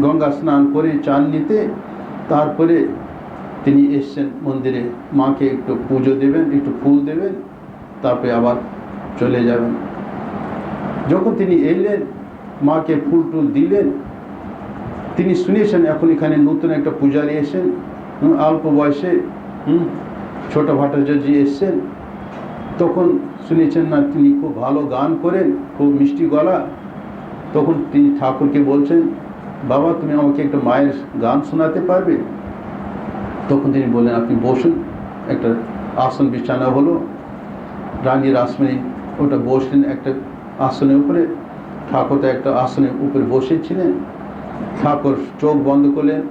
গঙ্গা স্নান করে চান নিতে, তারপরে তিনি এসছেন মন্দিরে, মাকে একটু পুজো দেবেন, একটু ফুল দেবেন, তারপরে আবার চলে যাবেন। যখন তিনি এলেন, মাকে ফুল টুল দিলেন, তিনি শুনেছেন এখন এখানে নতুন একটা পূজারী এসেছেন, অল্প বয়সে ছোট ভট্টাচার্যজি এসছেন। তখন শুনেছেন না তিনি খুব ভালো গান করেন, খুব মিষ্টি গলা, তখন তিনি ঠাকুরকে বলছেন, বাবা তুমি আমাকে একটা মায়ের গান শোনাতে পারবে? তখন তিনি বললেন, আপনি বসুন। একটা আসন বিছানা হলো, রানী রাসমণি ওটা বসলেন একটা আসনের উপরে, ঠাকুর তো একটা আসনের উপরে বসেছিলেন। ঠাকুর চোখ বন্ধ করলেন,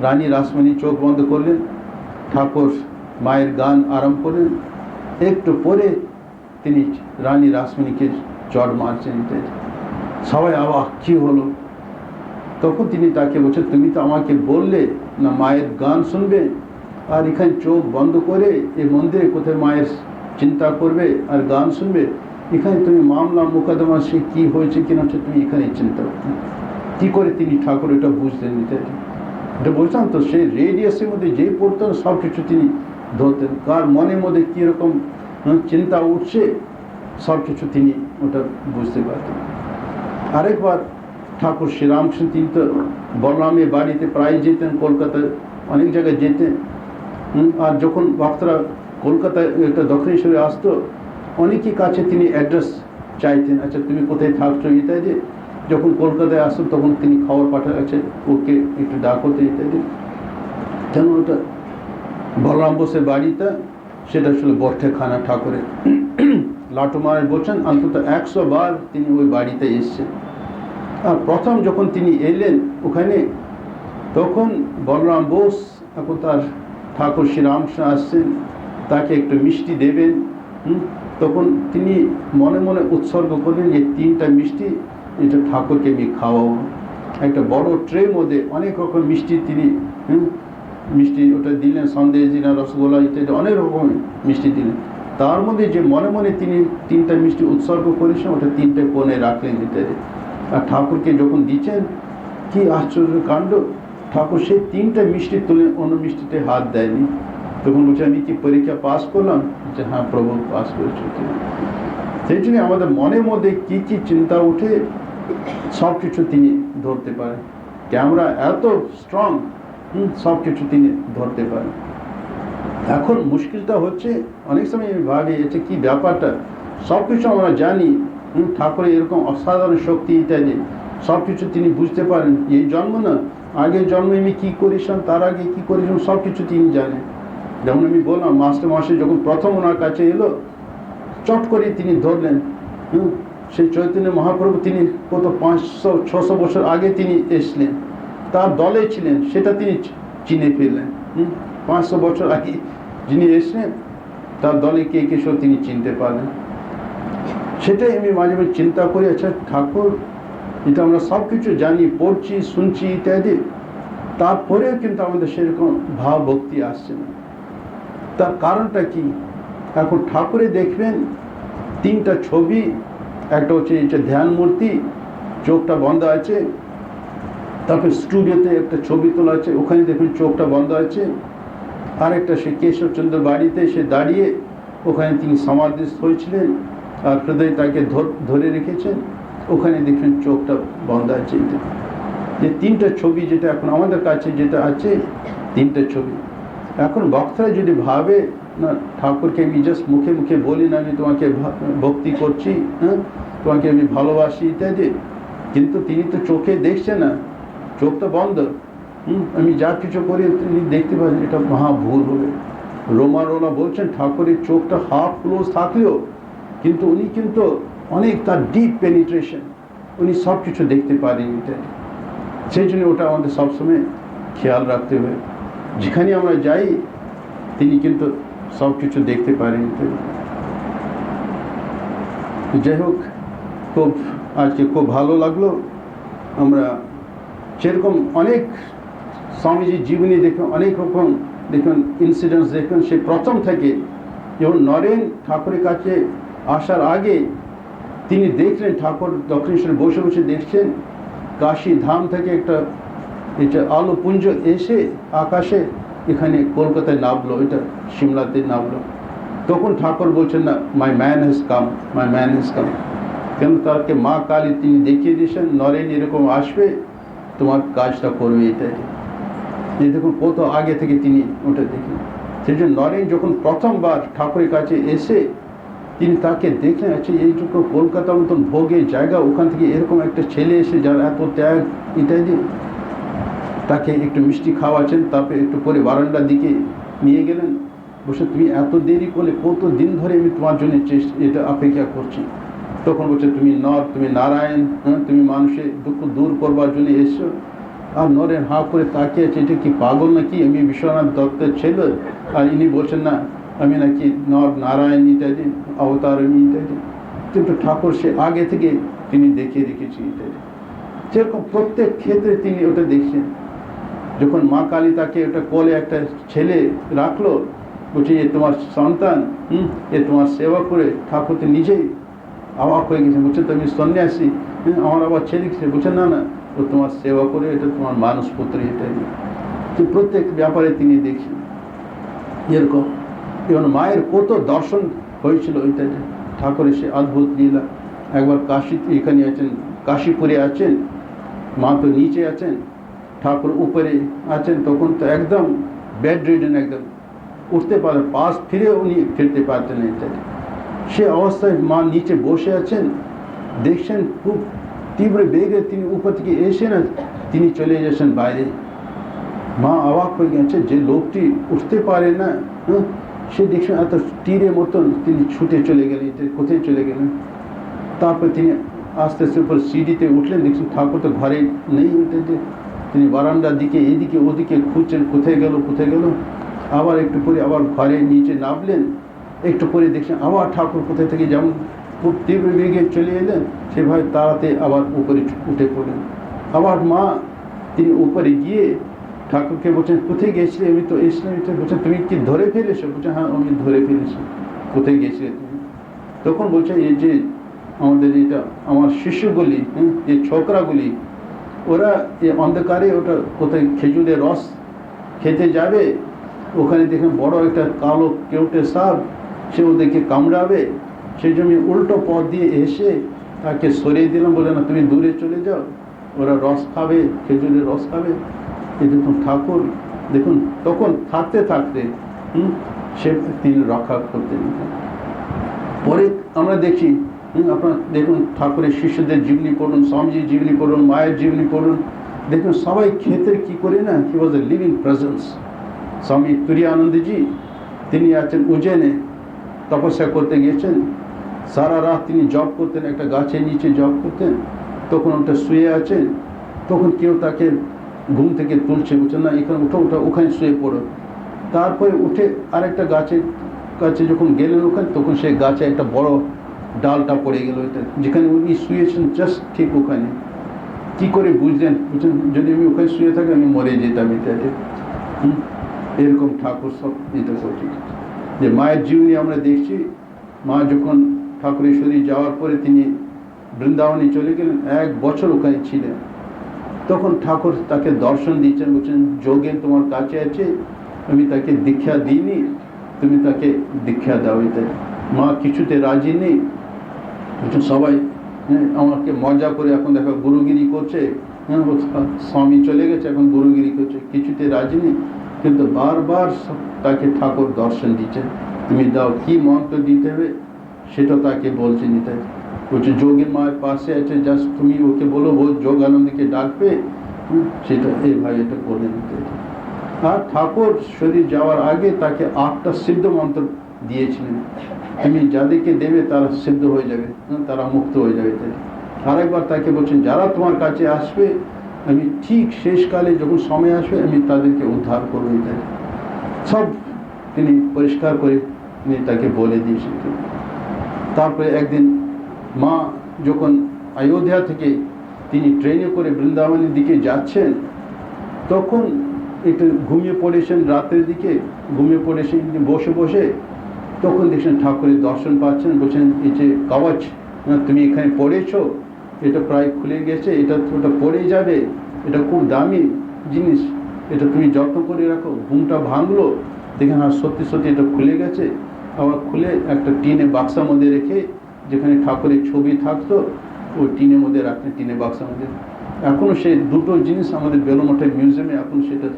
রানী রাসমণি চোখ বন্ধ করলেন, ঠাকুর মায়ের গান আরম্ভ করলেন। একটু পরে তিনি রানী রাসমণিকে চড় মারছেন। সবাই আবার কী হলো? তখন তিনি তাকে বলছেন, তুমি তো আমাকে বললে না মায়ের গান শুনবে, আর এখানে চোখ বন্ধ করে এই মন্দিরে কোথায় মায়ের চিন্তা করবে আর গান শুনবে? এখানে তুমি মামলা মোকদ্দমা সে কী হয়েছে কিনা হচ্ছে তুমি এখানে চিন্তা করতে। কী করে তিনি ঠাকুর এটা বুঝলেন? এটা বলছিলাম তো, সেই রেডিয়াসের মধ্যে যেই পড়তেন সব কিছু তিনি ধরতেন। কার মনের মধ্যে কীরকম চিন্তা উঠছে সব কিছু তিনি ওটা বুঝতে পারতেন। আরেকবার ঠাকুর শ্রীরামকৃষ্ণ, তিনি তো বলরামের বাড়িতে প্রায় যেতেন, কলকাতায় অনেক জায়গায় যেতেন। আর যখন ভক্তরা কলকাতায় এটা দক্ষিণেশ্বরে আসতো, অনেকের কাছে তিনি অ্যাড্রেস চাইতেন, আচ্ছা তুমি কোথায় থাকছো ইত্যাদি। যখন কলকাতায় আসতো তখন তিনি খবর পাঠাচ্ছে ওকে একটু ডাকতে ইত্যাদি। কেন ওটা বলরাম বোসের বাড়িটা, সেটা ছিল বর্ষেখানা ঠাকুরের। লাটু মহারাজ বলছেন অন্তত 100 বার তিনি ওই বাড়িতে এসছেন। আর প্রথম যখন তিনি এলেন ওখানে, তখন বলরাম বোস, এখন তার ঠাকুর শ্রীরামকৃষ্ণ আসছেন, তাকে একটু মিষ্টি দেবেন। তখন তিনি মনে মনে উৎসর্গ করলেন যে 3টা মিষ্টি এটা ঠাকুরকে আমি খাওয়াবো। একটা বড় ট্রে মধ্যে অনেক রকম মিষ্টি তিনি মিষ্টি ওটা দিলেন, সন্দেশ দিলেন, রসগোল্লা ইত্যাদি অনেক রকম মিষ্টি দিলেন। তার মধ্যে যে মনে মনে তিনি 3টা মিষ্টি উৎসর্গ করেছেন ওটা 3টে কোণে রাখলেন ইত্যাদি। আর ঠাকুরকে যখন দিচ্ছেন, কি আশ্চর্য কাণ্ড, ঠাকুর সেই 3টা মিষ্টি তুলে অন্য মিষ্টিতে হাত দেয়নি। তখন বলছে, আমি কি পরীক্ষা পাস করলাম? যে হ্যাঁ প্রভু পাস করেছে। সেই জন্য আমাদের মনের মধ্যে কি কি চিন্তা উঠে সব কিছু তিনি ধরতে পারেন। ক্যামেরা এত স্ট্রং, সব কিছু তিনি ধরতে পারেন। এখন মুশকিলটা হচ্ছে, অনেক সময় আমি ভাবি এটা কি ব্যাপারটা, সব কিছু আমরা জানি, ঠাকুরের এরকম অসাধারণ শক্তি ইত্যাদি সব কিছু তিনি বুঝতে পারেন। এই জন্ম না, আগের জন্মে আমি কী করেছিলাম, তার আগে কী করেছিলাম সব কিছু তিনি জানেন। যেমন আমি বললাম, মাস্টার মশাই যখন প্রথম ওনার কাছে এলো, চট করে তিনি ধরলেন। সেই চৈতন্য মহাপ্রভু তিনি কত 500-600 বছর আগে তিনি এসলেন, তার দলে ছিলেন, সেটা তিনি চিনে ফেললেন। 500 বছর আগে যিনি এসলেন তার দলে কে কে সব তিনি চিনতে পারলেন। সেটাই আমি মাঝে মাঝে চিন্তা করি, আচ্ছা ঠাকুর এটা আমরা সব কিছু জানি, পড়ছি, শুনছি ইত্যাদি, তারপরেও কিন্তু আমাদের সেরকম ভাব ভক্তি আসছে না। তার কারণটা কি? এখন ঠাকুরে দেখবেন 3টা ছবি, একটা হচ্ছে এটা ধ্যান মূর্তি, চোখটা বন্ধ আছে। তারপরে স্টুডিওতে একটা ছবি তোলা আছে, ওখানে দেখবেন চোখটা বন্ধ আছে। আরেকটা সে কেশবচন্দ্র বাড়িতে সে দাঁড়িয়ে, ওখানে তিনি সমাধিস্থ হয়েছিলেন আর হৃদয় তাকে ধরে রেখেছেন, ওখানে দেখবেন চোখটা বন্ধ আছে। যে 3টা ছবি যেটা এখন আমাদের কাছে যেটা আছে, 3টা ছবি। এখন ভক্তরা যদি ভাবে না ঠাকুরকে আমি জাস্ট মুখে মুখে বলি না আমি তোমাকে ভক্তি করছি, তোমাকে আমি ভালোবাসি ইত্যাদি, কিন্তু তিনি তো চোখে দেখছে না, চোখ তো বন্ধ। আমি যা কিছু করি তিনি দেখতে পাচ্ছেন, এটা মহা ভুল হবে। রোমারোলা বলছেন ঠাকুরের চোখটা হাফ ক্লোজ থাকলেও কিন্তু উনি কিন্তু অনেক তার ডিপ পেনিট্রেশন, উনি সব কিছু দেখতে পারেন ইত্যাদি। সেই জন্য ওটা আমাদের সবসময় খেয়াল রাখতে হবে, যেখানে আমরা যাই তিনি কিন্তু সব কিছু দেখতে পারেন। যাই হোক, আজকে খুব ভালো লাগলো। আমরা সেরকম অনেক স্বামীজির জীবনী দেখুন, অনেক রকম দেখুন ইনসিডেন্টস দেখুন। সে প্রথম থেকে যেমন নরেন ঠাকুরের কাছে আসার আগে তিনি দেখলেন ঠাকুর দক্ষিণেশ্বরে বসে বসে দেখছেন, কাশী ধাম থেকে একটা এটা আলো পুঞ্জ এসে আকাশে এখানে কলকাতায় নামলো, এটা সিমলাতে নামলো। তখন ঠাকুর বলছেন না, my man has come, my man has come. কেন তাকে মা কালী তিনি দেখিয়ে দিয়েছেন, নরেন এরকম আসবে, তোমার কাজটা করবে এটাই। এই দেখুন কত আগে থেকে তিনি ওটা দেখেন। সেই জন্য নরেন যখন প্রথমবার ঠাকুরের কাছে এসে তিনি তাকে দেখলেন, আচ্ছা এইটুকু কলকাতার মতন ভোগে জায়গা, ওখান থেকে এরকম একটা ছেলে এসে যার এত ত্যাগ ইত্যাদি, তাকে একটু মিষ্টি খাওয়াচ্ছেন। তারপরে একটু পরে বারান্দার দিকে নিয়ে গেলেন, বসে তুমি এত দেরি করলে, কত দিন ধরে আমি তোমার জন্য এটা অপেক্ষা করছি। তখন বলছে তুমি নারায়ণ, হ্যাঁ তুমি মানুষের দুঃখ দূর করবার জন্য এসছো। আর নরেন হাঁ করে তাকিয়ে আছে, এটা কি পাগল নাকি, আমি বিশ্বনাথ দত্তের ছেলে, আর ইনি বলছেন না আমি নাকি নারায়ণ ইত্যাদি অবতার ইত্যাদি। কিন্তু ঠাকুর সে আগে থেকে তিনি দেখিয়ে রেখেছি ইত্যাদি, যেরকম প্রত্যেক ক্ষেত্রে তিনি ওটা দেখছেন। যখন মা কালী তাকে ওটা কোলে একটা ছেলে রাখলো, বলছে এ তোমার সন্তান, এ তোমার সেবা করে, ঠাকুর তো নিজেই অবাক হয়ে গেছে। বলছে তুমি সন্ন্যাসী, আমার আবার ছেলে বলছে না না, ও তোমার সেবা করে, এটা তোমার মানুষ পুত্র ইত্যাদি। তো প্রত্যেক ব্যাপারে তিনি দেখছেন এরকম। এবং মায়ের কত দর্শন হয়েছিল ইত্যাদি, ঠাকুরের সে অদ্ভুত লীলা। একবার কাশী, এখানে আছেন কাশীপুরে আছেন, মা তো নিচে আছেন, ঠাকুর উপরে আছেন। তখন তো একদম বেড রিডেন, একদম উঠতে পারে, পাশ ফিরে উনি ফিরতে পারতেন না ইত্যাদি। সে অবস্থায় মা নিচে বসে আছেন, দেখছেন খুব তীব্র বেগে তিনি উপর থেকে এসে না তিনি চলে যাচ্ছেন বাইরে। মা অবাক হয়ে গেছে, যে লোকটি উঠতে পারে না, সে দেখছেন এত তীরের মতন তিনি ছুটে চলে গেলেন, কোথায় চলে গেলেন। তারপর তিনি আস্তে আস্তে উপর সিঁড়িতে উঠলেন, দেখছেন ঠাকুর তো ঘরে নেই। তিনি বারান্দার দিকে এদিকে ওদিকে খুঁজছেন, কোথায় গেল কোথায় গেল। আবার একটু পরে আবার ঘরে নিচে নামলেন, একটু পরে দেখছেন আবার ঠাকুর কোথায় থেকে যেমন খুব তীব্র বেগে চলে এলেন, সেভাবে তাড়াতে আবার উপরে উঠে পড়লেন। আবার মা তিনি উপরে গিয়ে ঠাকুরকে বলছেন কোথায় গেছিলে, আমি তো এসলাম। এটা বলছেন তুমি কি ধরে ফেলেছো? বলছে হ্যাঁ আমি ধরে ফেলেছি। কোথায় গেছিলে তুমি? তখন বলছে এই যে আমাদের এটা আমার শিশুগুলি, এই ছোকরাগুলি, ওরা এই অন্ধকারে ওটা কোথায় খেজুরের রস খেতে যাবে, ওখানে দেখেন বড় একটা কালো কেউটে সাপ, সে ওদেরকে কামড়াবে। সেই জন্য উল্টো পথ দিয়ে এসে তাকে সরিয়ে দিলাম, বলে না তুমি দূরে চলে যাও, ওরা রস খাবে, খেজুরের রস খাবে। এই দেখুন ঠাকুর, দেখুন তখন থাকতে থাকতে সে তিনি রক্ষা করতে নিতেন। পরে আমরা দেখি, আপনার দেখুন ঠাকুরের শিষ্যদের জীবনী পড়ুন, স্বামীজির জীবনী পড়ুন, মায়ের জীবনী পড়ুন, দেখুন সবাই ক্ষেত্রে কী করে না, হি ওয়াজ এ লিভিং প্রেজেন্স। স্বামী তুরীয়ানন্দজি তিনি আছেন উজ্জয়নে, তপস্যা করতে গিয়েছেন, সারা রাত তিনি জব করতেন, একটা গাছের নিচে জব করতেন। তখন ওটা শুয়ে আছেন, তখন কেউ তাকে ঘুম থেকে তুলছে, বলছে না এখানে উঠো, ওখানে শুয়ে পড়ো। তারপরে উঠে আরেকটা গাছের কাছে যখন গেলেন ওখানে, তখন সেই গাছে একটা বড় ডালটা পড়ে গেল, এটা যেখানে উনি শুয়েছেন জাস্ট ঠিক ওখানে। কী করে বুঝলেন? বুঝলেন যদি আমি ওখানে শুয়ে থাকি আমি মরে যেতাম ইত্যাদি। এরকম ঠাকুর সব এটা করছে। যে মায়ের জীবনী আমরা দেখছি, মা যখন ঠাকুরের শরীর যাওয়ার পরে তিনি বৃন্দাবনে চলে গেলেন, 1 বছর ওখানে ছিলেন। তখন ঠাকুর তাকে দর্শন দিচ্ছেন, বলছেন যোগেন তোমার কাছে আছে, আমি তাকে দীক্ষা দিইনি, তুমি তাকে দীক্ষা দাও। এতে মা কিছুতে রাজি নেই, বলছেন সবাই আমাকে মজা করে এখন দেখো গুরুগিরি করছে, স্বামী চলে গেছে এখন গুরুগিরি করছে, কিছুতে রাজি নেই। কিন্তু বারবার তাকে ঠাকুর দর্শন দিচ্ছেন, তুমি দাও, কি মন্ত্র দিতে হবে সেটা তাকে বলছে নিতে। বলছে যোগীর মায়ের পাশে আছে, জাস্ট তুমি ওকে বলো ও যোগানন্দকে ডাকবে, সেটা এইভাবে এটা করে নিতে। আর ঠাকুর শরীর যাওয়ার আগে তাকে 8টা সিদ্ধ মন্ত্র দিয়েছিলেন, তুমি যাদেরকে দেবে তারা সিদ্ধ হয়ে যাবে, তারা মুক্ত হয়ে যাবে। আরেকবার তাকে বলছেন যারা তোমার কাছে আসবে আমি ঠিক শেষকালে যখন সময় আসবে আমি তাদেরকে উদ্ধার করবো। সব তিনি পরিষ্কার করে তিনি তাকে বলে দিয়েছেন। তারপরে একদিন মা যখন অযোধ্যা থেকে তিনি ট্রেনে করে বৃন্দাবনের দিকে যাচ্ছেন, তখন একটু ঘুমিয়ে পড়েছেন, রাতের দিকে ঘুমিয়ে পড়েছেন বসে বসে। তখন দেখছেন ঠাকুরের দর্শন পাচ্ছেন, বলছেন এই যে কবচ তুমি এখানে পড়েছো, এটা প্রায় খুলে গেছে, এটা ওটা পড়ে যাবে, এটা খুব দামি জিনিস, এটা তুমি যত্ন করে রাখো। ঘুমটা ভাঙলো, দেখেন হ্যাঁ সত্যি সত্যি এটা খুলে গেছে। আবার খুলে একটা টিনে বাক্সার মধ্যে রেখে, যেখানে ঠাকুরের ছবি থাকতো ওই টিনের মধ্যে রাখতেন, টিনে বাক্সার মধ্যে। এখনও সেই দুটো জিনিস আমাদের বেলুমঠের মিউজিয়ামে এখন সেটা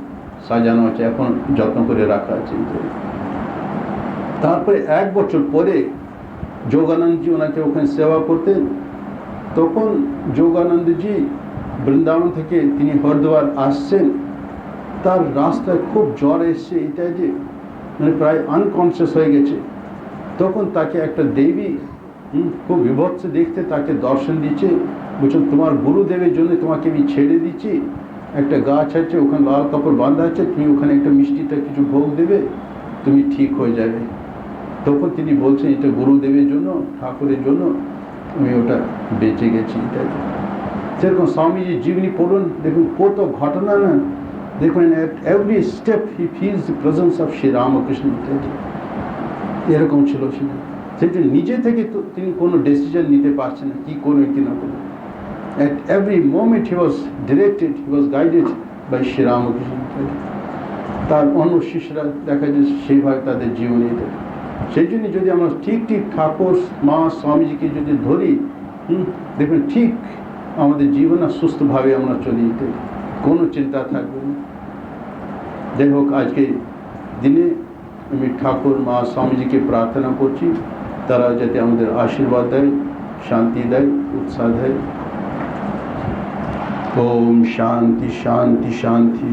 সাজানো আছে, এখন যত্ন করে রাখা আছে। তারপরে 1 বছর পরে যোগানন্দজি ওনাকে ওখানে সেবা করতেন। তখন যোগানন্দজি বৃন্দাবন থেকে তিনি হরিদ্বার আসছেন, তার রাস্তায় খুব জ্বর এসছে, এটা যে মানে প্রায় আনকনসিয়াস হয়ে গেছে। তখন তাকে একটা দেবী খুব বিভৎস দেখতে তাকে দর্শন দিচ্ছে, বলছেন তোমার গুরুদেবের জন্য তোমাকে আমি ছেড়ে দিচ্ছি, একটা গাছ আছে ওখানে লাল কাপড় বাঁধা আছে, তুমি ওখানে একটা মিষ্টিটা কিছু ভোগ দেবে, তুমি ঠিক হয়ে যাবে। তখন তিনি বলছেন এটা গুরুদেবের জন্য, ঠাকুরের জন্য আমি ওটা বেঁচে গেছি। এটা সেরকম স্বামীজি জীবনী পড়ুন, দেখুন কত ঘটনা না, দেখুন এট every step he feels the presence of Shri Ramakrishna. এরকম ছিল সেটা, সেটা নিজে থেকে তো তিনি কোনো ডিসিশন নিতে পারছেন না, কী করবেন কি না করবেন। At every moment he was directed, he was guided by Sri Ramakrishna. তার অন্য শিষ্যরা দেখা যায় সেইভাবে তাদের জীবনে। সেই জন্য যদি আমরা ঠিক ঠিক ঠাকুর মা স্বামীজিকে যদি ধরি, দেখুন ঠিক আমাদের জীবন সুস্থভাবে আমরা চলে যেতে, কোনো চিন্তা থাকবে না। যাই হোক, আজকে দিনে আমি ঠাকুর মা স্বামীজিকে প্রার্থনা করছি তারা যাতে আমাদের আশীর্বাদ দেয়, শান্তি দেয়, উৎসাহ দেয়। ओम शांति शांति शांति,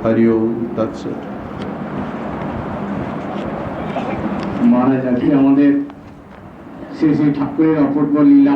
हरिओम तत्सत। মহারাজ, আজকে আমাদের শ্রী শ্রী ঠাকুরের অপূর্ব লীলা